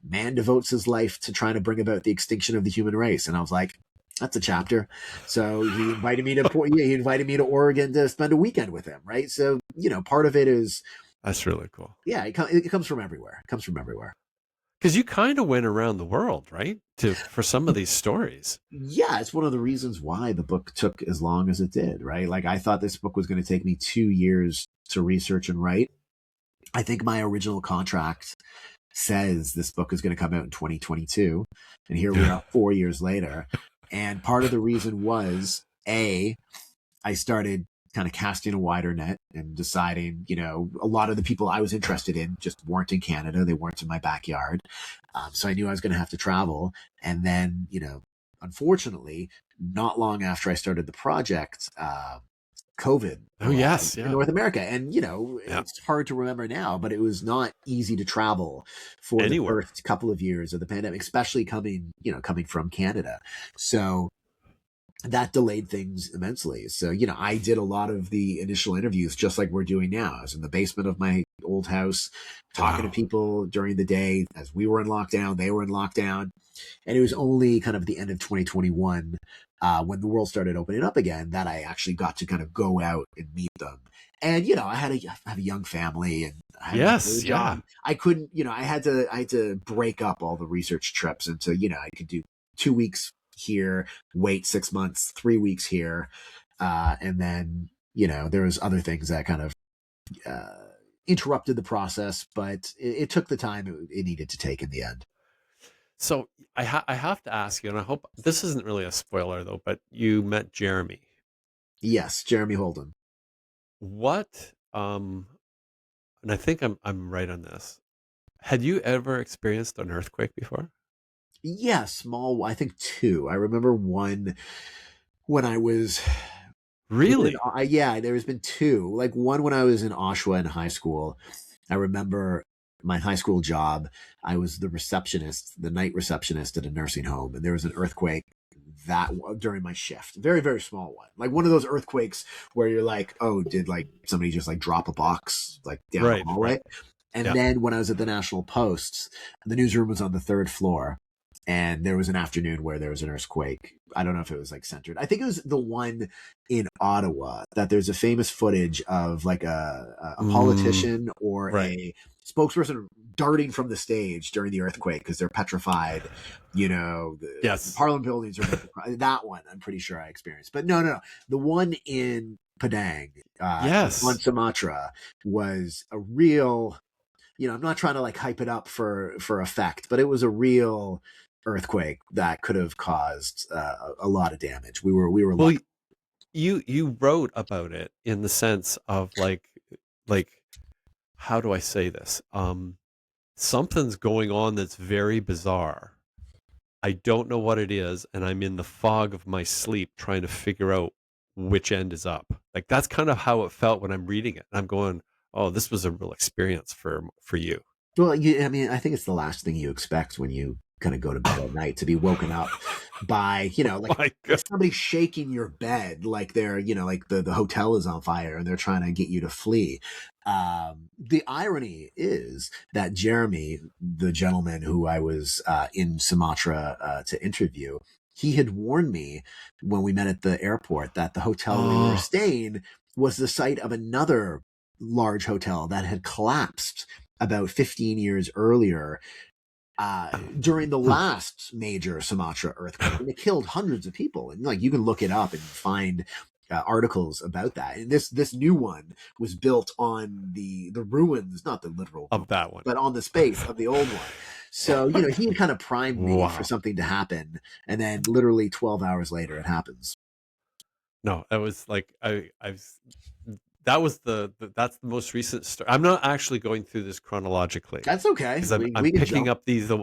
man devotes his life to trying to bring about the extinction of the human race. And I was like, that's a chapter. So he invited me to Oregon to spend a weekend with him. Right. So, part of it is, That's really cool. yeah, it comes from everywhere. It comes from everywhere. Because you kind of went around the world, right? For some of these stories. Yeah, it's one of the reasons why the book took as long as it did, right? Like, I thought this book was going to take me 2 years to research and write. I think my original contract says this book is going to come out in 2022. And here we are 4 years later. And part of the reason was, I started kind of casting a wider net and deciding, a lot of the people I was interested in just weren't in Canada. They weren't in my backyard. So I knew I was going to have to travel. And then, unfortunately, not long after I started the project, COVID Oh, yes. in Yeah. North America. And, it's hard to remember now, but it was not easy to travel for Anywhere. the first couple of years of the pandemic, especially coming from Canada. So that delayed things immensely. So, I did a lot of the initial interviews just like we're doing now. I was in the basement of my old house talking to people during the day as we were in lockdown, they were in lockdown. And it was only kind of the end of 2021, when the world started opening up again, that I actually got to kind of go out and meet them. And, I have a young family and I had a job. Yeah. I couldn't, I had to break up all the research trips into, I could do 2 weeks here, wait 6 months, 3 weeks here. And then, there was other things that kind of interrupted the process, but it took the time it needed to take in the end. So I have to ask you, and I hope this isn't really a spoiler though, but you met Jeremy. Yes, Jeremy Holden. What and I think I'm right on this. Had you ever experienced an earthquake before? Yeah, small. I think 2. I remember one when I was Really? yeah, there's been 2. Like, one when I was in Oshawa in high school. I remember my high school job. I was the night receptionist at a nursing home, and there was an earthquake during my shift. Very, very small one. Like one of those earthquakes where you're like, oh, did like somebody just like drop a box like down the hallway? Right. And Yeah. then when I was at the National Post, the newsroom was on the 3rd floor. And there was an afternoon where there was an earthquake. I don't know if it was like centered. I think it was the one in Ottawa that there's a famous footage of like a politician or a spokesperson darting from the stage during the earthquake because they're petrified. The Parliament buildings are that one. I'm pretty sure I experienced, but no. The one in Padang, on Sumatra, was a real. I'm not trying to like hype it up for effect, but it was a real earthquake that could have caused a lot of damage. We were well. You wrote about it in the sense of like how do I say this? Something's going on that's very bizarre. I don't know what it is, and I'm in the fog of my sleep trying to figure out which end is up. Like that's kind of how it felt when I'm reading it. I'm going, oh, this was a real experience for you. Well, I think it's the last thing you expect when you kind of go to bed at night, to be woken up by, like somebody shaking your bed, like they're, like the hotel is on fire and they're trying to get you to flee. The irony is that Jeremy, the gentleman who I was in Sumatra to interview, he had warned me when we met at the airport that the hotel where we were staying was the site of another large hotel that had collapsed about 15 years earlier during the last major Sumatra earthquake, and it killed hundreds of people. And like you can look it up and find articles about that. And this new one was built on the ruins, not the literal Of ruins, that one. but on the space of the old one. So, he had kind of primed me for Wow. something to happen, and then literally 12 hours later it happens. No, that was like that was that's the most recent story. I'm not actually going through this chronologically That's okay. because I'm We can picking jump. up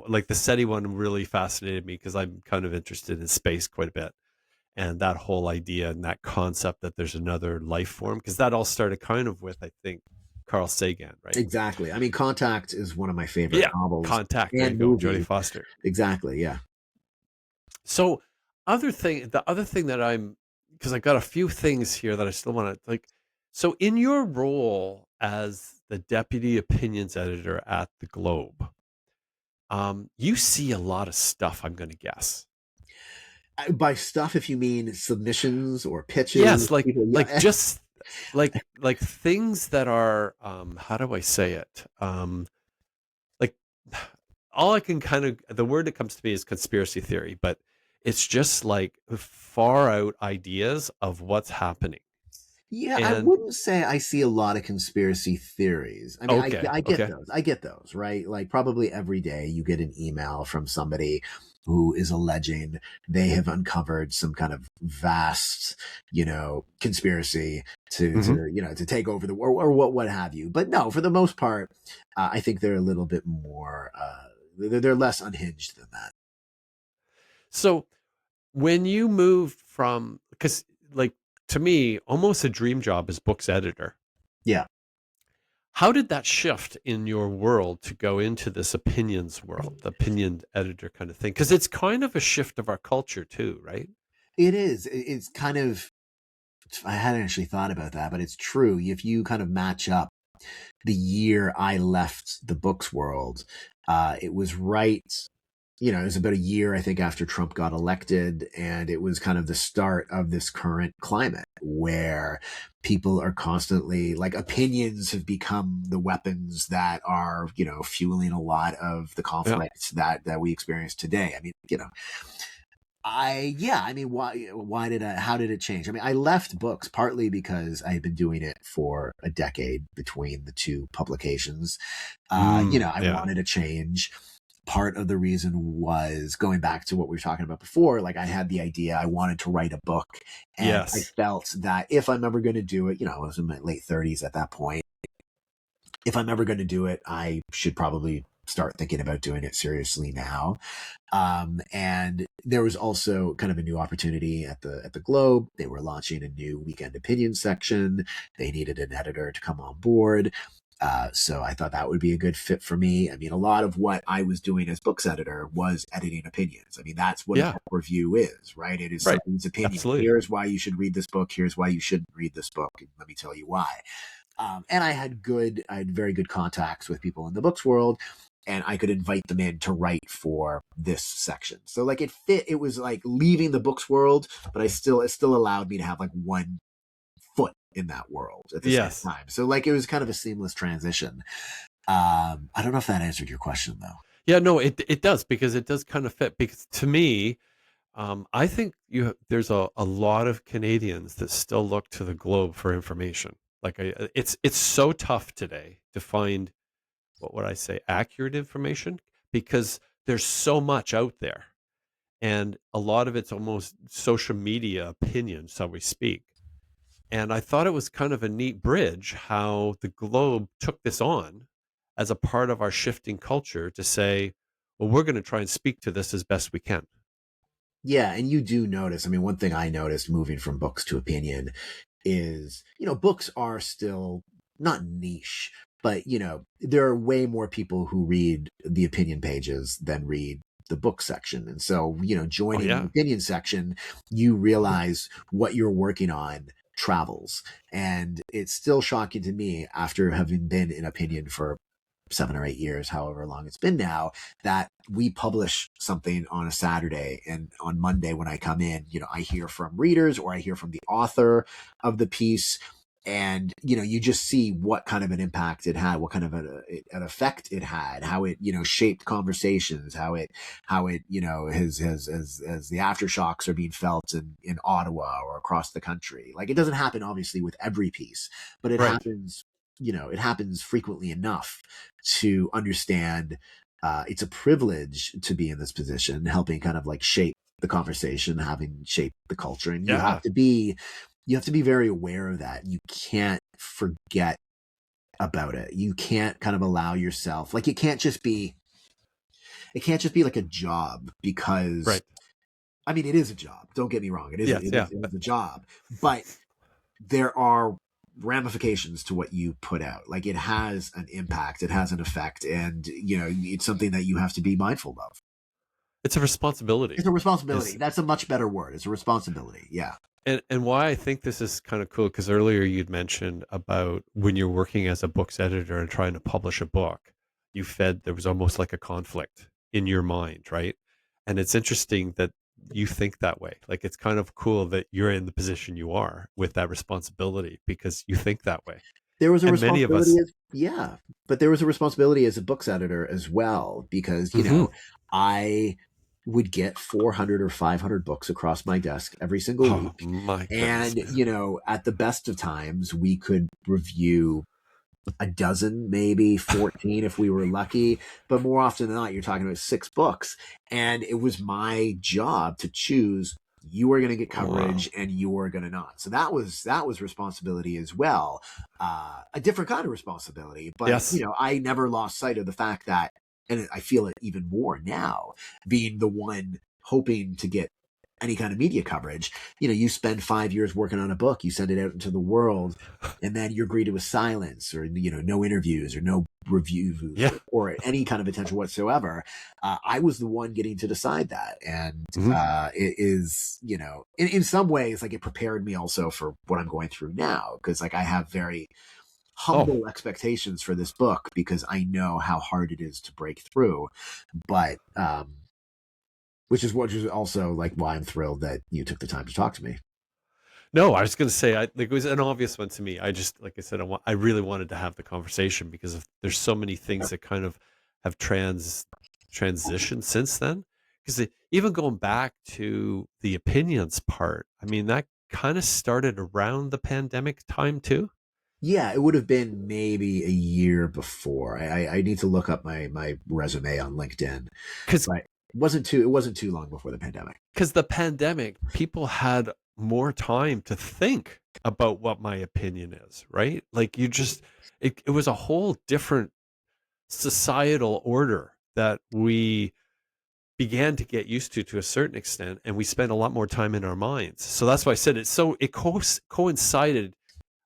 like the SETI one really fascinated me because I'm kind of interested in space quite a bit, and that whole idea and that concept that there's another life form, because that all started kind of with, I think, Carl Sagan, right? Exactly. I mean, Contact is one of my favorite Yeah, novels Contact. There you and go, Jodie movie. Foster. Exactly. Yeah. So, the other thing that because I got a few things here that I still want to like. So, in your role as the deputy opinions editor at the Globe, you see a lot of stuff, I'm going to guess. By stuff, if you mean submissions or pitches, Yes, like people, like yeah. just like things that are how do I say it? Like all I can kind of, the word that comes to me is conspiracy theory, but it's just like far out ideas of what's happening. Yeah, I And wouldn't say I see a lot of conspiracy theories. I mean, okay, I get okay. those. I get those, right? Like probably every day you get an email from somebody who is alleging they have uncovered some kind of vast, conspiracy Hmm. to take over the or what have you. But no, for the most part, I think they're a little bit more. They're less unhinged than that. So when you moved from, because like to me, almost a dream job is books editor. Yeah. How did that shift in your world to go into this opinions world, the opinion editor kind of thing? Because it's kind of a shift of our culture too, right? It is. It's kind of. I hadn't actually thought about that, but it's true. If you kind of match up the year I left the books world, it was right. It was about a year, I think, after Trump got elected. And it was kind of the start of this current climate where people are constantly like opinions have become the weapons that are, fueling a lot of the Yeah. conflicts that we experience today. I mean, how did it change? I mean, I left books partly because I had been doing it for a decade between the two publications. I Yeah. wanted a change. Part of the reason was going back to what we were talking about before. Like I had the idea, I wanted to write a book, and I Yes. felt that if I'm ever going to do it, I was in my late 30s at that point. If I'm ever going to do it, I should probably start thinking about doing it seriously now. And there was also kind of a new opportunity at the Globe. They were launching a new weekend opinion section. They needed an editor to come on board. So I thought that would be a good fit for me. I mean, a lot of what I was doing as books editor was editing opinions. I mean, that's what a Yeah. book review is, right? It is Right. somebody's opinion. Absolutely. Here's why you should read this book. Here's why you shouldn't read this book. And let me tell you why. And I had very good contacts with people in the books world, and I could invite them in to write for this section. So like it fit. It was like leaving the books world, but it still allowed me to have like one foot in that world at the same Yes. time. So like it was kind of a seamless transition. I don't know if that answered your question though. Yeah, no, it does, because it does kind of fit. Because to me, I think there's a lot of Canadians that still look to the Globe for information. Like it's so tough today to find, what would I say, accurate information, because there's so much out there, and a lot of it's almost social media opinion, so we speak. And I thought it was kind of a neat bridge how the Globe took this on as a part of our shifting culture to say, well, we're going to try and speak to this as best we can. Yeah, and you do notice. I mean, one thing I noticed moving from books to opinion is, books are still not niche, but, there are way more people who read the opinion pages than read the book section. And so, Oh, joining the yeah. opinion section, you realize what you're working on travels. And it's still shocking to me after having been in opinion for 7 or 8 years, however long it's been now, that we publish something on a Saturday, and on Monday when I come in, I hear from readers or I hear from the author of the piece, and you just see what kind of an impact it had, what kind of an effect it had, how it shaped conversations, how it has as the aftershocks are being felt in Ottawa or across the country. Like, it doesn't happen obviously with every piece, but it Right. happens. It happens frequently enough to understand. It's a privilege to be in this position, helping kind of like shape the conversation, having shaped the culture, and Yeah. you have to be very aware of that. You can't forget about it. You can't kind of allow yourself, like, it can't just be like a job, because Right. I mean, it is a job. Don't get me wrong. It is Yes. Yeah. it is a job, but there are ramifications to what you put out. Like, it has an impact, it has an effect, and it's something that you have to be mindful of. It's a responsibility. It's a responsibility. Is That's a much better word. It's a responsibility. Yeah. and why I think this is kind of cool, because earlier you'd mentioned about when you're working as a books editor and trying to publish a book, there was almost like a conflict in your mind, right? And it's interesting that you think that way. Like, it's kind of cool that you're in the position you are with that responsibility because you think that way. There was a And many of responsibility us, as yeah, but there was a responsibility as a books editor as well, because Mhm. I would get 400 or 500 books across my desk every single Oh week, my goodness, and man. at the best of times we could review a dozen, maybe 14 if we were lucky. But more often than not, you're talking about 6 books. And it was my job to choose, you are going to get Wow. coverage and you are going to not. So that was responsibility as well. A different kind of responsibility. But, Yes. I never lost sight of the fact that, and I feel it even more now, being the one hoping to get any kind of media coverage. You spend 5 years working on a book, you send it out into the world, and then you're greeted with silence, or no interviews or no reviews, Yeah. or any kind of attention whatsoever. I was the one getting to decide that, and Mhm. it is, in some ways, like, it prepared me also for what I'm going through now, because, like, I have very Oh, humble expectations for this book, because I know how hard it is to break through. But which is also like why I'm thrilled that you took the time to talk to me. no, I was going to say, like, it was an obvious one to me. I just, like I said, I really wanted to have the conversation because there's so many things that kind of have transitioned since then. Because even going back to the opinions part, I mean, that kind of started around the pandemic time too. Yeah, it would have been maybe a year before. I need to look up my resume on LinkedIn, Because but it wasn't too long before the pandemic. the pandemic, people had more time to think about what my opinion is, right? Like, it was a whole different societal order that we began to get used to a certain extent, and we spent a lot more time in our minds. So that's why I said it coincided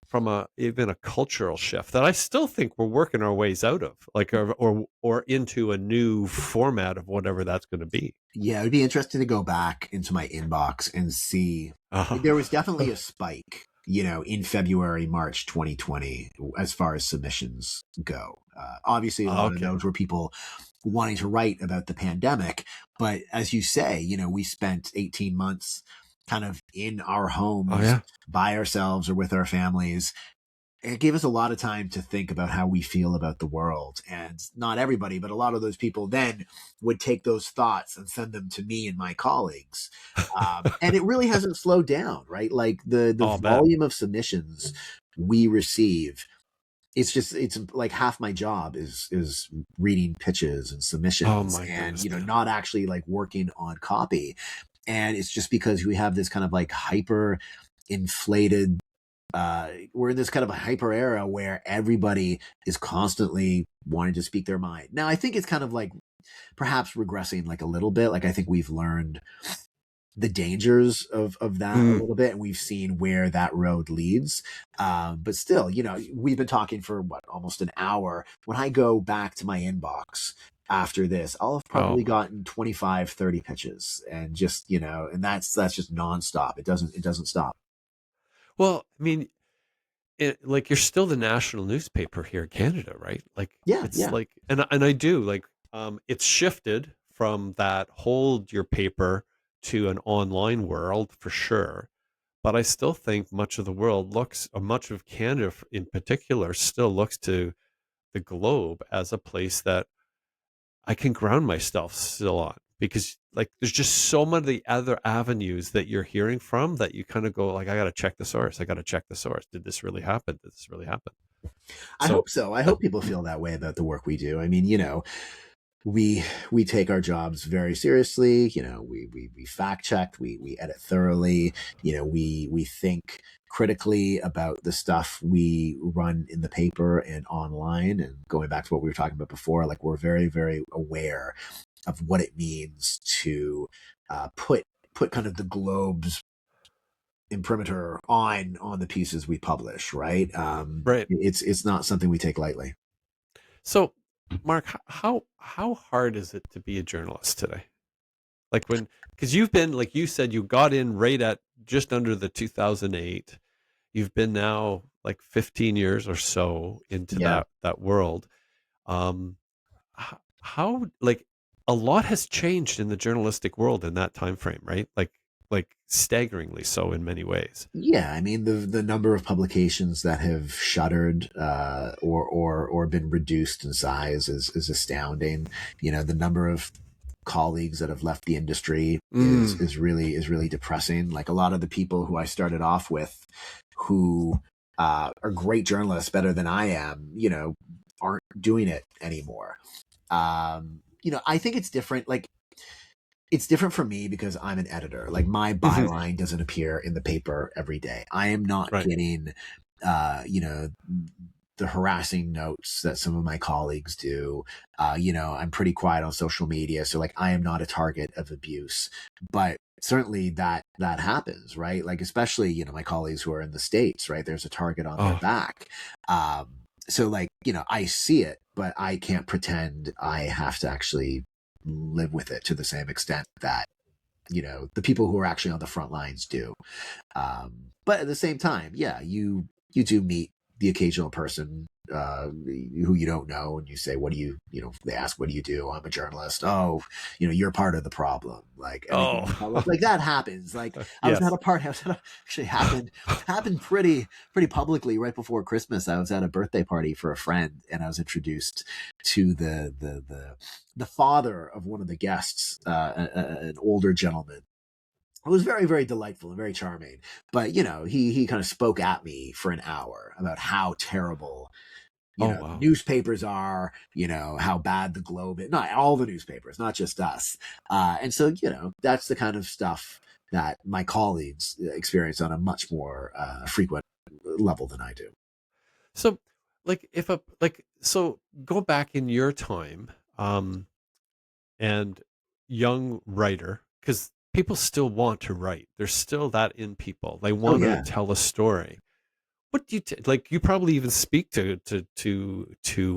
from a even a cultural shift that I still think we're working our ways out of, like, or into a new format of whatever that's going to be. Yeah, it would be interesting to go back into my inbox and see. There was definitely a spike, in February, March 2020, as far as submissions go. Obviously, a lot of Okay. those were people wanting to write about the pandemic. But as you say, we spent 18 months kind of in our Oh homes yeah. by ourselves or with our families. It gave us a lot of time to think about how we feel about the world. And not everybody, but a lot of those people then would take those thoughts and send them to me and my colleagues. And it really hasn't slowed down, right? Like, the Oh man. volume of submissions we receive, it's like half my job is reading pitches and Oh submissions, my and goodness, man. not actually like working on copy. And it's just because we have this kind of like hyper inflated, we're in this kind of a hyper era where everybody is constantly wanting to speak their mind. Now, I think it's kind of like perhaps regressing like a little bit. Like, I think we've learned the dangers of that a Mm. little bit, and we've seen where that road leads. But still, we've been talking for what, almost an hour. When I go back to my inbox after this, I'll have probably Oh gotten 25, 30 pitches, and just, and that's just nonstop. It doesn't stop. well, I mean, like, you're still the national newspaper here in Canada, right? Like, Yeah, it's yeah. like, and I do like, it's shifted from that hold your paper to an online world for sure. but I still think much of the world much of Canada in particular, still looks to the globe as a place that I can ground myself still on, because like there's just so many other avenues that you're hearing from that you kind of go like, I got to check the source. I got to check the source. Did this really happen? Did this really happen? I So hope so. I that, hope people feel that way about the work we do. I mean, we take our jobs very seriously. We fact check, we edit thoroughly. We think critically about the stuff we run in the paper and online. And going back to what we were talking about before, like we're very, very aware of what it means to put kind of the Globe's imprimatur on the pieces we publish. Right? right. It's not something we take lightly. So Mark, how hard is it to be a journalist today? Like because you've been, like you said, you got in right at just under the 2008. You've been now like 15 years or so into Yeah. that world. Um, how like a lot has changed in the journalistic world in that time frame, right? Like staggeringly so in many ways. Yeah, I mean the number of publications that have shuttered or been reduced in size is astounding. The number of colleagues that have left the industry is really depressing. Like a lot of the people who I started off with, who are great journalists, better than I am, aren't doing it anymore. I think it's different. Like it's different for me because I'm an editor. Like my byline doesn't appear in the paper every day. I am not Right. getting, the harassing notes that some of my colleagues do. I'm pretty quiet on social media. So like I am not a target of abuse, but certainly that happens, right? Like, especially, my colleagues who are in the States, right? There's a target on their Oh, back. So like, I see it, but I can't pretend I have to actually live with it to the same extent that the people who are actually on the front lines do. But at the same time, yeah, you do meet the occasional person who you don't know, and you say, what do you, they ask, what do you do? I'm a journalist. Oh, you're part of the problem. Like everything in public, oh, like that happens. Like yes. actually happened pretty publicly right before Christmas. I was at a birthday party for a friend, and I was introduced to the father of one of the guests, an older gentleman. It was very, very delightful and very charming. But, he kind of spoke at me for an hour about how terrible, Oh, the wow. newspapers are, how bad the Globe is. Not all the newspapers, not just us. And so, that's the kind of stuff that my colleagues experience on a much more frequent level than I do. So like so go back in your time, and young writer, because people still want to write. There's still that in people. They Oh, want to yeah. tell a story. What do you like? You probably even speak to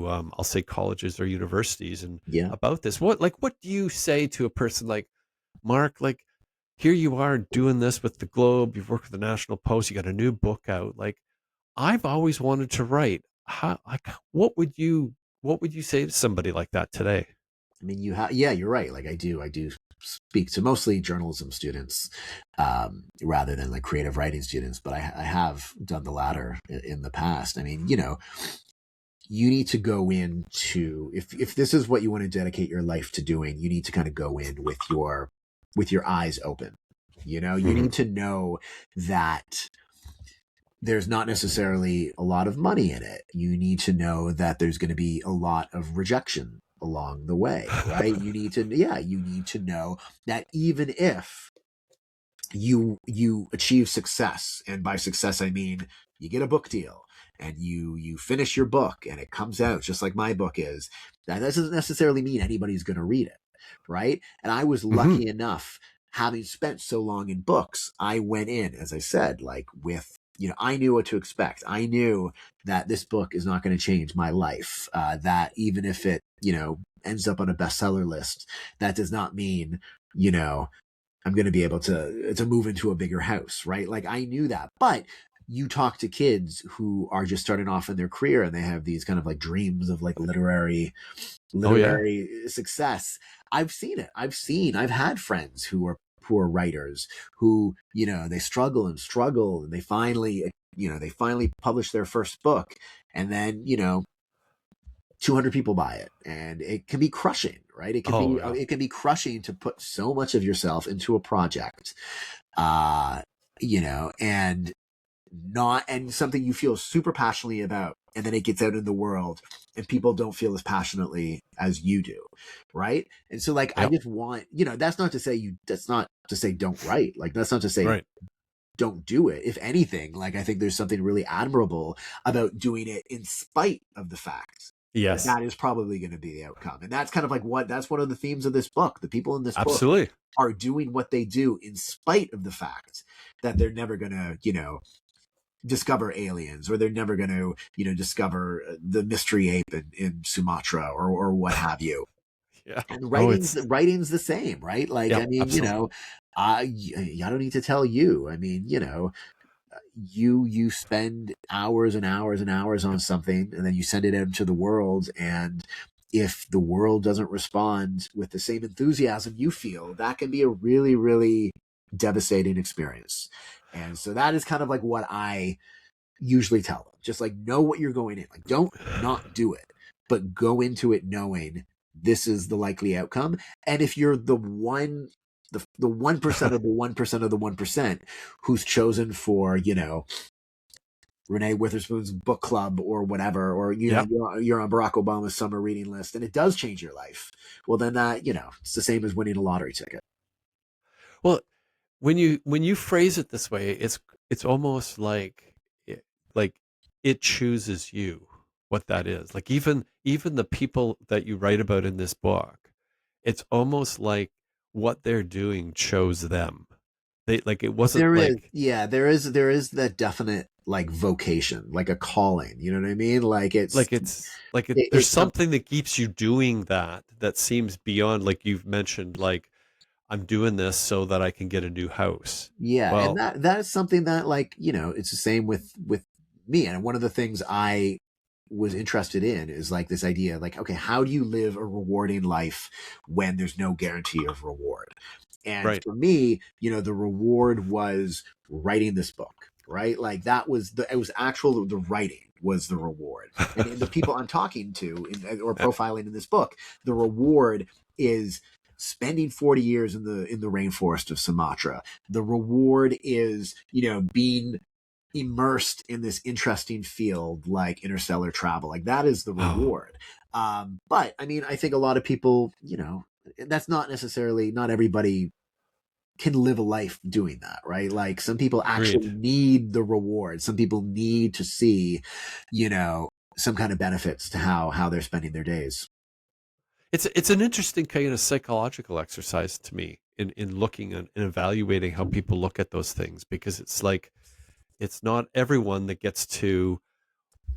I'll say colleges or universities and Yeah. about this. What do you say to a person like Mark? Like, here you are doing this with the Globe. You've worked with the National Post. You got a new book out. Like, I've always wanted to write. How like what would you say to somebody like that today? I mean, yeah, you're right. Like I do speak to mostly journalism students, rather than like creative writing students, but I have done the latter in the past. I mean, you need to go into, if this is what you want to dedicate your life to doing, you need to kind of go in with your eyes open. You Hmm. need to know that there's not necessarily a lot of money in it. You need to know that there's going to be a lot of rejection along the way, right? You need to know that even if you achieve success, and by success I mean you get a book deal and you finish your book and it comes out just like my book is, that doesn't necessarily mean anybody's going to read it, right? And I was Hmm. lucky enough, having spent so long in books, I went in, as I said, like with, I knew what to expect. I knew that this book is not going to change my life, that even if it ends up on a bestseller list, that does not mean I'm going to be able to move into a bigger house, right? Like I knew that. But you talk to kids who are just starting off in their career and they have these kind of like dreams of like Oh yeah. literary success. I've seen it. I've had friends who are poor writers who, they struggle and struggle, and they finally publish their first book, and then, 200 people buy it, and it can be crushing, right? Oh yeah. It can be crushing to put so much of yourself into a project, uh, and not, and something you feel super passionately about, and then it gets out in the world and people don't feel as passionately as you do, right? And so, like, I Yep. just want, that's not to say don't write, like, that's not to say Right. don't do it. If anything, like, I think there's something really admirable about doing it in spite of the fact that Yes. that is probably going to be the outcome. And that's kind of like that's one of the themes of this book. The people in this book Absolutely. are doing what they do in spite of the fact that they're never going to, discover aliens, or they're never going to, discover the mystery ape in Sumatra, or what have you. Yeah. And Oh, writing's the same, right? Like, yeah, I mean, absolutely. I don't need to tell you. I mean, you spend hours and hours and hours on Yep. something, and then you send it out into the world, and if the world doesn't respond with the same enthusiasm you feel, that can be a really, really devastating experience. And so that is kind of like what I usually tell them. Just like, know what you're going in. Like, don't not do it, but go into it knowing this is the likely outcome. And if you're the 1% of the 1% of the 1% who's chosen for, Renee Witherspoon's book club or whatever, or, Yep. you're on Barack Obama's summer reading list, and it does change your life, well, then that, it's the same as winning a lottery ticket. Well, when you phrase it this way, it's almost like it chooses you, what that is. Like even the people that you write about in this book, it's almost like what they're doing chose them. They like it wasn't There is, like yeah, there is that definite, like, vocation, like a calling. You know what I mean? Like, there's it's some, something that keeps you doing that seems beyond, like you've mentioned, like I'm doing this so that I can get a new house. yeah, and Well, that is something that, like, it's the same with me. And one of the things I was interested in is, like, this idea, like, okay, how do you live a rewarding life when there's no guarantee of reward? And right. for me, the reward was writing this book, right? Like, it was actual, the writing was the reward. And in the people I'm talking to, or profiling in this book, the reward is spending 40 years in the rainforest of Sumatra. The reward is, being immersed in this interesting field like interstellar travel. Like, that is the Oh, reward. But I mean, I think a lot of people, that's not necessarily, not everybody can live a life doing that, right? Like, some people agreed. actually need the reward. Some people need to see, some kind of benefits to how they're spending their days. It's an interesting kind of psychological exercise to me in looking and evaluating how people look at those things, because it's like it's not everyone that gets to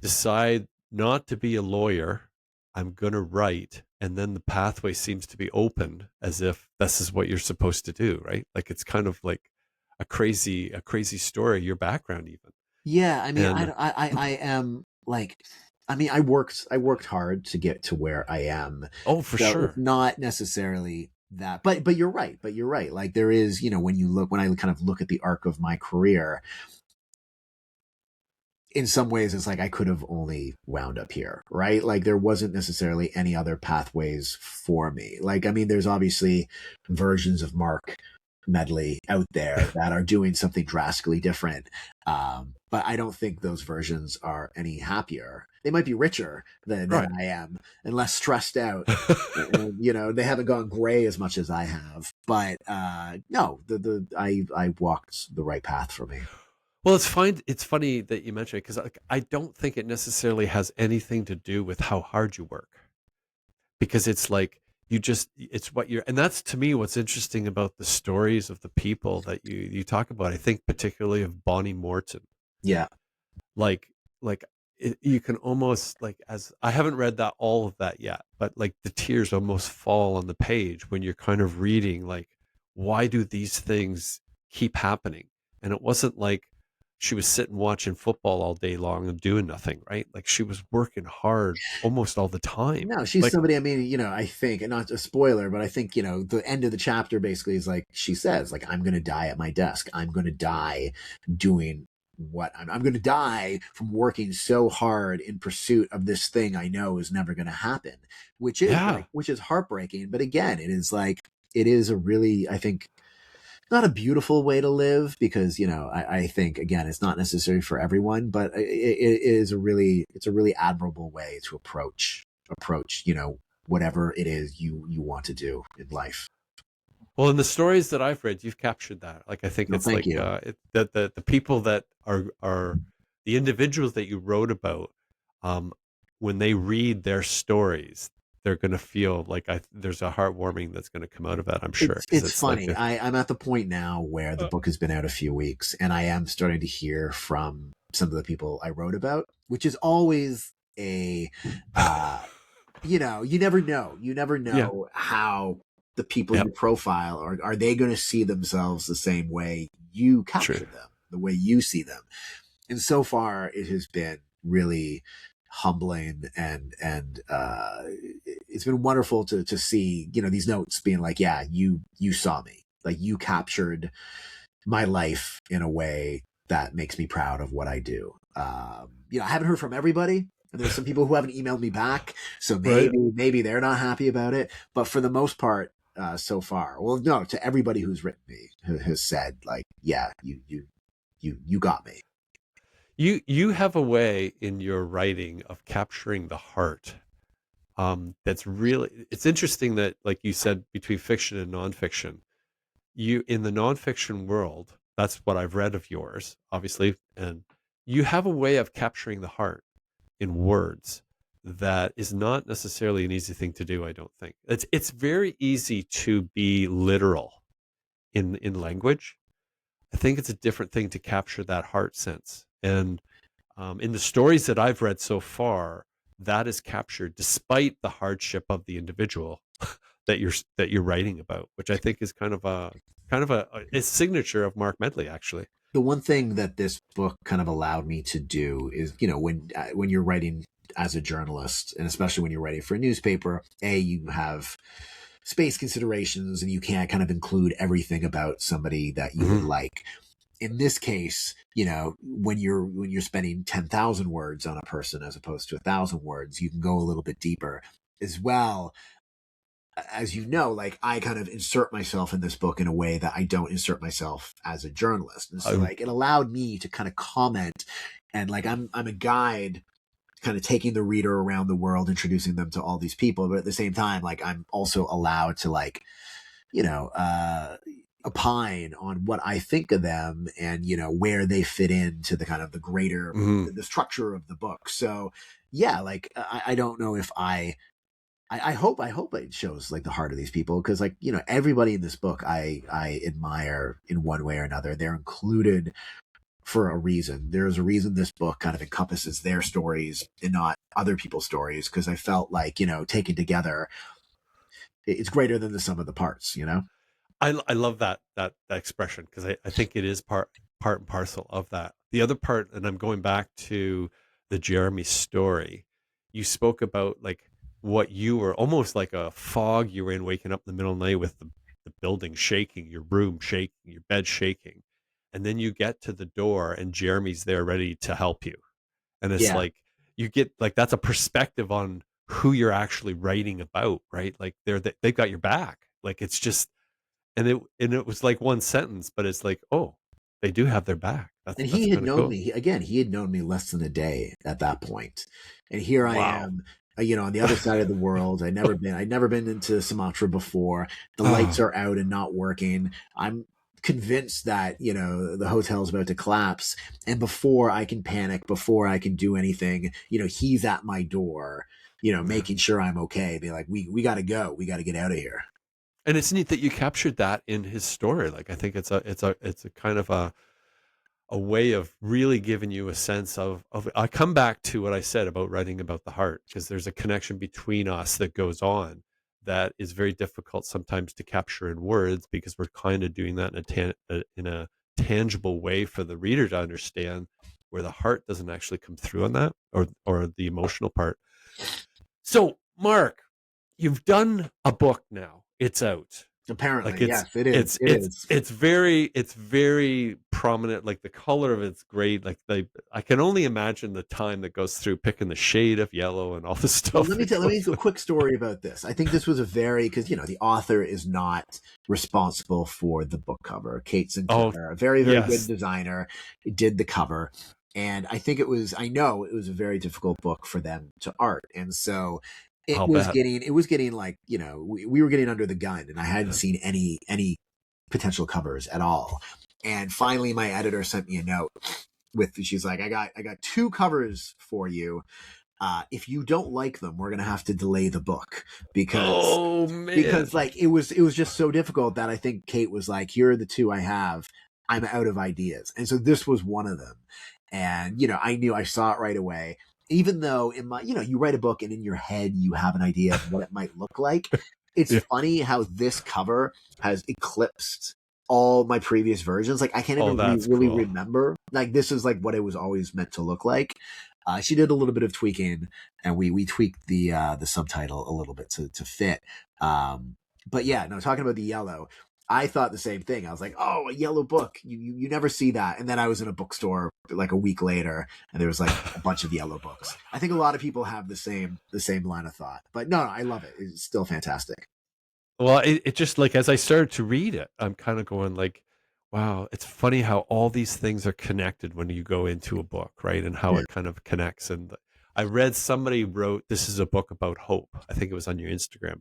decide not to be a lawyer. I'm going to write, and then the pathway seems to be open as if this is what you're supposed to do, right? Like it's kind of like a crazy story, your background even. Yeah, I mean, And I am, like, I mean, I worked hard to get to where I am, oh, for so it's sure. not necessarily that. But you're right. But you're right. Like, there is, when I kind of look at the arc of my career, in some ways, it's like I could have only wound up here, right? Like, there wasn't necessarily any other pathways for me. Like, I mean, there's obviously versions of Mark Medley out there that are doing something drastically different. But I don't think those versions are any happier. They might be richer than Right. I am, and less stressed out. And, they haven't gone gray as much as I have. But no, I walked the right path for me. Well, it's funny that you mentioned it, because I don't think it necessarily has anything to do with how hard you work, because it's like it's what you're, and that's to me what's interesting about the stories of the people that you talk about. I think particularly of Bonnie Morton. Yeah. like like you can almost, like, as I haven't read that all of that yet, but like the tears almost fall on the page when you're kind of reading, like, why do these things keep happening? And it wasn't like she was sitting watching football all day long and doing nothing, right? Like she was working hard almost all the time. No, she's Like, somebody, I mean, I think, and not a spoiler, but I think, the end of the chapter basically is like, she says, like, I'm going to die at my desk. I'm going to die doing what I'm going to die from working so hard in pursuit of this thing I know is never going to happen, yeah. which is heartbreaking. But again, it is a really, I think, not a beautiful way to live because I think again it's not necessary for everyone, but it is it's a really admirable way to approach whatever it is you want to do in life. Well, in the stories that I've read, you've captured that. Like, I think No, it's thank like you. that the people that are the individuals that you wrote about, um, when they read their stories, they're going to feel like there's a heartwarming that's going to come out of that. I'm sure because It's it's like funny. I'm at the point now where the uh, book has been out a few weeks, and I am starting to hear from some of the people I wrote about, which is always a uh, you never know. You never yeah, know how the people yeah, you profile are they going to see themselves the same way you true. capture them, the way you see them. And so far it has been really humbling and it's been wonderful to see, these notes being like, yeah, you saw me. Like you captured my life in a way that makes me proud of what I do. I haven't heard from everybody, and there's some people who haven't emailed me back, so Right. maybe they're not happy about it. But for the most part, so far, well, no, to everybody who's written me has said like, yeah, you got me. You have a way in your writing of capturing the heart. That's really, it's interesting that, like you said, between fiction and nonfiction, you in the nonfiction world, that's what I've read of yours, obviously, and you have a way of capturing the heart in words that is not necessarily an easy thing to do. I don't think it's very easy to be literal in language. I think it's a different thing to capture that heart sense. And in the stories that I've read so far, that is captured despite the hardship of the individual that you're writing about, which I think is kind of a signature of Mark Medley, actually. The one thing that this book kind of allowed me to do is, when you're writing as a journalist, and especially when you're writing for a newspaper, you have space considerations and you can't kind of include everything about somebody that you would Mm-hmm. like. In this case, when you're spending 10,000 words on a person as opposed to 1,000 words, you can go a little bit deeper as well. As like I kind of insert myself in this book in a way that I don't insert myself as a journalist. And so Um, like it allowed me to kind of comment, and like I'm a guide kind of taking the reader around the world, introducing them to all these people, but at the same time, like I'm also allowed to like, you know, uh opine on what I think of them and where they fit into the kind of the greater mhm. the structure of the book. So yeah, like I don't know if I hope it shows like the heart of these people, because like everybody in this book I admire in one way or another. They're included for a reason. There's a reason this book kind of encompasses their stories and not other people's stories, because I felt like taken together, it's greater than the sum of the parts. I love that expression because I think it is part and parcel of that. The other part, and I'm going back to the Jeremy story. You spoke about like what you were almost like a fog you were in, waking up in the middle of the night with the building shaking, your room shaking, your bed shaking, and then you get to the door and Jeremy's there ready to help you, and it's Yeah. like you get like that's a perspective on who you're actually writing about, right? Like they've got your back. Like it's just and it was like one sentence, but it's like, oh, they do have their back. That's And that's he had kind of known cool. me again. He had known me less than a day at that point, and here I Wow. am, on the other side of the world. I'd never been into Sumatra before. The lights Oh, are out and not working. I'm convinced that the hotel's about to collapse, and before I can panic, before I can do anything, he's at my door, yeah. making sure I'm okay. Be like, we got to go. We got to get out of here. And it's neat that you captured that in his story. Like I think it's a kind of a way of really giving you a sense of I come back to what I said about writing about the heart because there's a connection between us that goes on that is very difficult sometimes to capture in words because we're kind of doing that in a tangible way for the reader to understand, where the heart doesn't actually come through on that, or the emotional part. So, Mark, you've done a book now. It's out. Like Apparently, yes, it is. It is. it's very prominent. Like the color of it's great. Like I can only imagine the time that goes through picking the shade of yellow and all the Well, stuff. let me do a quick story about this. I think this was a because the author is not responsible for the book cover. Kate Oh, Sinclair, a very, very good yes. designer, did the cover. And I think I know it was a very difficult book for them to art. And so it I'll was bet. getting like, we were getting under the gun, and I hadn't seen any potential covers at all. And finally my editor sent me a note she's like, I got 2 covers for you. If you don't like them, we're gonna have to delay the book Oh man. like it was just so difficult that I think Kate was like, here are the 2 I have. I'm out of ideas. And so this was one of them. And I saw it right away. Even though in my you write a book and in your head you have an idea of what it might look like. It's Yeah. funny how this cover has eclipsed all my previous versions. Like I can't Oh, even that's really cool. remember. Like this is like what it was always meant to look like. She did a little bit of tweaking, and we tweaked the subtitle a little bit to fit. But yeah, no, talking about the yellow, I thought the same thing. I was like, oh, a yellow book. You never see that. And then I was in a bookstore like a week later, and there was like a bunch of yellow books. I think a lot of people have the same line of thought. But no, I love it. It's still fantastic. Well, it just, like, as I started to read it, I'm kind of going like, wow, it's funny how all these things are connected when you go into a book, right? And how Yeah. it kind of connects. And I read somebody wrote, this is a book about hope. I think it was on your Instagram.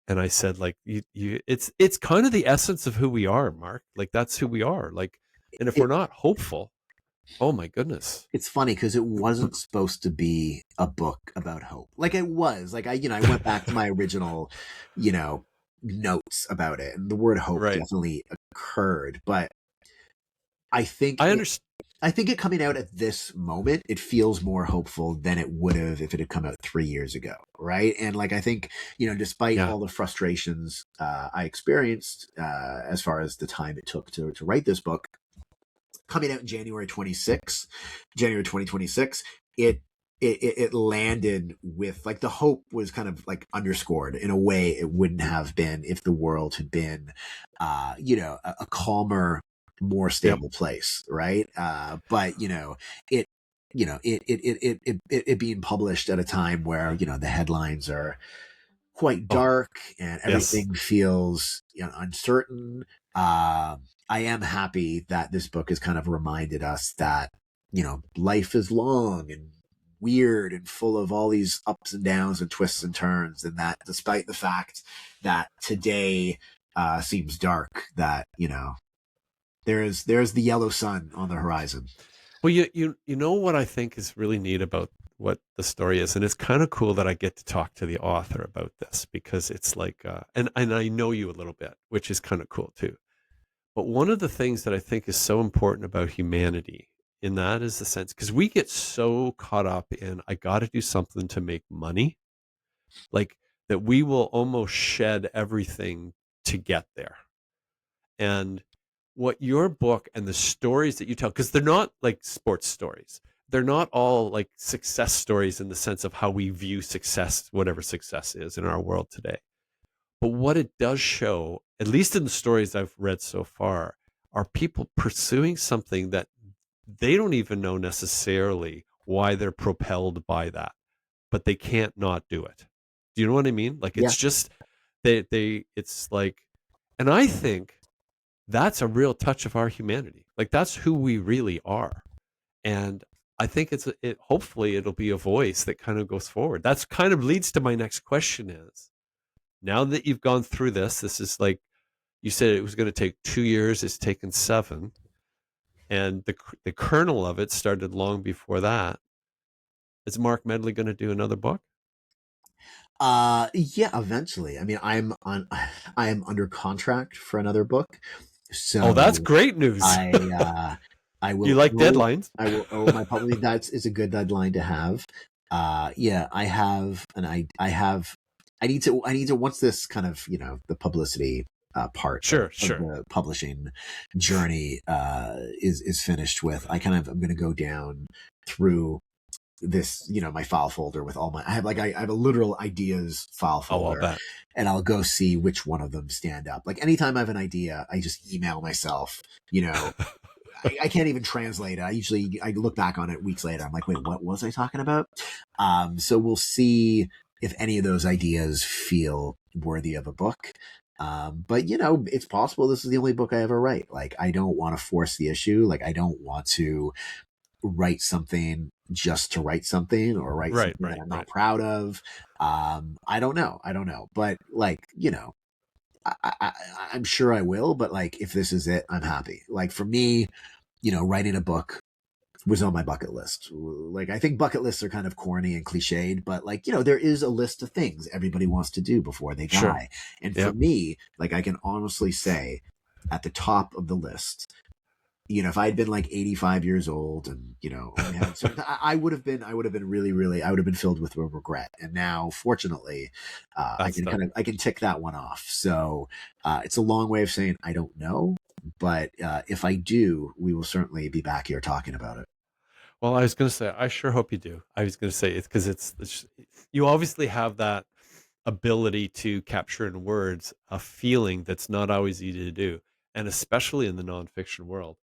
And I said, like, it's kind of the essence of who we are, Mark. Like, that's who we are. Like, and if It, we're not hopeful, oh my goodness. it's funny because it wasn't supposed to be a book about hope. Like it was. Like I went back to my original, notes about it, and the word hope Right. definitely occurred. But I think I understand. I think it coming out at this moment, it feels more hopeful than it would have if it had come out 3 years ago, right? And like I think, despite Yeah. all the frustrations I experienced as far as the time it took to write this book, coming out in January 2026, it landed with like the hope was kind of like underscored in a way it wouldn't have been if the world had been, a calmer, more stable place, right? But it it being published at a time where the headlines are quite Oh, dark and yes. everything feels uncertain. I am happy that this book has kind of reminded us that life is long and weird and full of all these ups and downs and twists and turns, and that despite the fact that today seems dark, that there's the yellow sun on the horizon. Well, you know what I think is really neat about what the story is, and it's kind of cool that I get to talk to the author about this, because it's like, and I know you a little bit, which is kind of cool too. But one of the things that I think is so important about humanity in that is the sense, because we get so caught up in, I got to do something to make money, like that we will almost shed everything to get there. And what your book and the stories that you tell, because they're not like sports stories, they're not all like success stories in the sense of how we view success, whatever success is in our world today. But what it does show, at least in the stories I've read so far, are people pursuing something that they don't even know necessarily why they're propelled by that, but they can't not do it. Do you know what I mean? Like Yeah. it's just it's like, and I think that's a real touch of our humanity. Like that's who we really are. And I think hopefully it'll be a voice that kind of goes forward. That's kind of leads to my next question is, now that you've gone through this is like, you said it was going to take 2 years. It's taken 7. And the kernel of it started long before that. Is Mark Medley going to do another book? Yeah, eventually. I mean, I am under contract for another book. Oh, that's So great news. I You will like owe deadlines? my public. That is a good deadline to have. Yeah, I have, and I have. I need to once this kind of the publicity part Sure, of sure. the publishing journey is finished with. I'm going to go down through this, my file folder with all I have a literal ideas file Oh, I'll folder, bet. and I'll go see which one of them stand up. Like anytime I have an idea, I just email myself, I can't even translate it. I look back on it weeks later. I'm like, wait, what was I talking about? So we'll see if any of those ideas feel worthy of a book. But it's possible this is the only book I ever write. Like, I don't want to force the issue. Like, I don't want to write something just to write something, or write something that I'm not proud of. I don't know. But I'm sure I will. But like, if this is it, I'm happy. Like for me, writing a book was on my bucket list. Like, I think bucket lists are kind of corny and cliched, but like, there is a list of things everybody wants to do before they die. Sure. And for me, like, I can honestly say at the top of the list, if I had been like 85 years old and, only had certain, I would have been really, I would have been filled with regret. And now, fortunately, I can tick that one off. So it's a long way of saying I don't know, but if I do, we will certainly be back here talking about it. Well, I was going to say, I sure hope you do. I was going to say it's because you obviously have that ability to capture in words a feeling that's not always easy to do, and especially in the nonfiction world.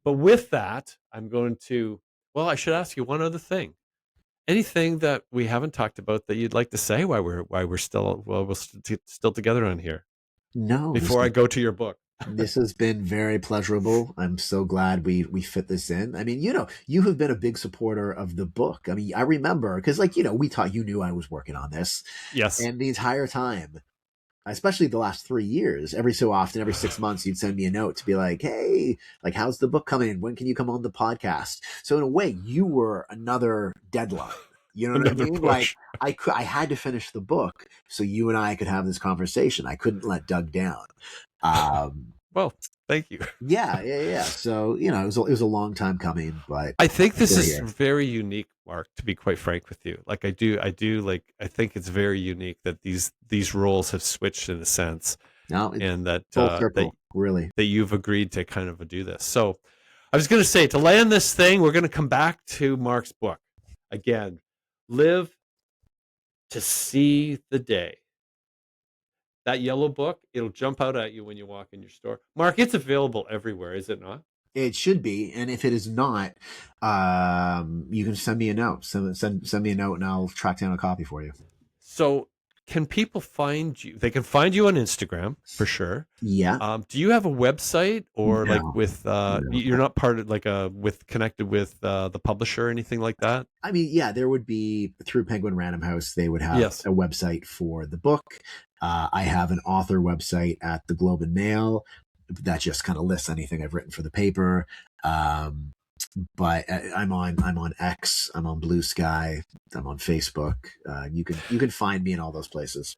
But with that, I should ask you one other thing. Anything that we haven't talked about that you'd like to say while we're still together on here? No, before I go to your book. This has been very pleasurable. I'm so glad we fit this in. I mean, you have been a big supporter of the book. I mean, I remember because, like, we taught, you knew I was working on this. Yes. And the entire time, especially the last 3 years, every so often, every 6 months, you'd send me a note to be like, hey, like, how's the book coming? When can you come on the podcast? So in a way, you were another deadline. You know what I mean? Push. Like, I had to finish the book so you and I could have this conversation. I couldn't let Doug down. Well, thank you. Yeah. So, it was a long time coming, but I think this is very unique, Mark, to be quite frank with you. Like I think it's very unique that these roles have switched in a sense. No, and that full circle, really. That you've agreed to kind of do this. So I was going to say, to land this thing, we're going to come back to Mark's book again. Live to See the Day. That yellow book, it'll jump out at you when you walk in your store. Mark, it's available everywhere, is it not? It should be, and if it is not, you can send me a note. Send me a note, and I'll track down a copy for you. So, can people find you? They can find you on Instagram for sure. Yeah. Do you have a website, or No. like with you're not part of like connected with the publisher or anything like that? I mean, yeah, there would be through Penguin Random House. They would have a website for the book. I have an author website at the Globe and Mail that just kind of lists anything I've written for the paper. But I'm on X, I'm on Blue Sky, I'm on Facebook. You can find me in all those places.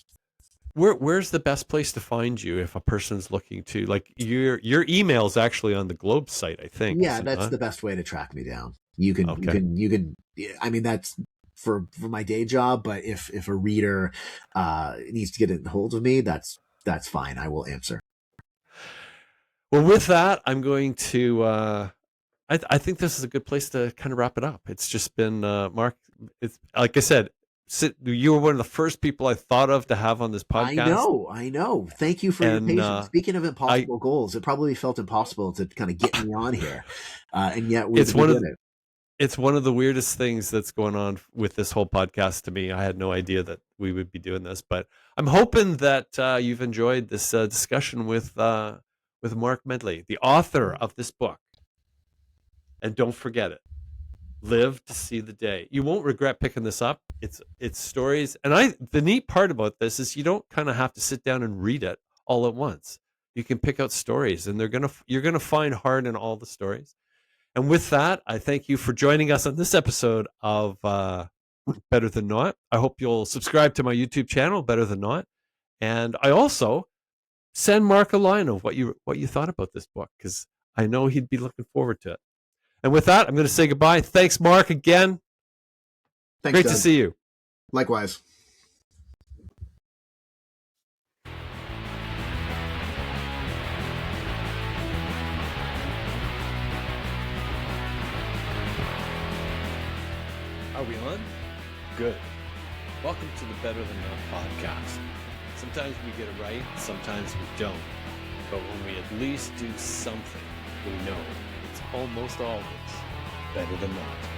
Where's the best place to find you if a person's looking to, like, your email's actually on the Globe site, I think. Yeah, that's the best way to track me down. You can. I mean, that's for my day job, but if a reader needs to get a hold of me, that's fine. I will answer. Well, with that, I'm going to. I think this is a good place to kind of wrap it up. It's just been Mark. It's like I said. You were one of the first people I thought of to have on this podcast. I know. Thank you for your patience. Speaking of impossible goals, it probably felt impossible to kind of get me on here, and yet we did it. It's one of the weirdest things that's going on with this whole podcast to me. I had no idea that we would be doing this, but I'm hoping that you've enjoyed this discussion with Mark Medley, the author of this book. And don't forget it. Live to see the day. You won't regret picking this up. It's stories, and the neat part about this is you don't kind of have to sit down and read it all at once. You can pick out stories, and you're gonna find heart in all the stories. And with that, I thank you for joining us on this episode of Better Than Not. I hope you'll subscribe to my YouTube channel, Better Than Not, and I also send Mark a line of what you thought about this book, because I know he'd be looking forward to it. And with that, I'm going to say goodbye. Thanks, Mark, again. Thanks, Great Doug. to see you. Likewise. we on? Good. Welcome to the Better Than Not podcast. Sometimes we get it right, sometimes we don't. But when we at least do something, we know it's almost always better than not.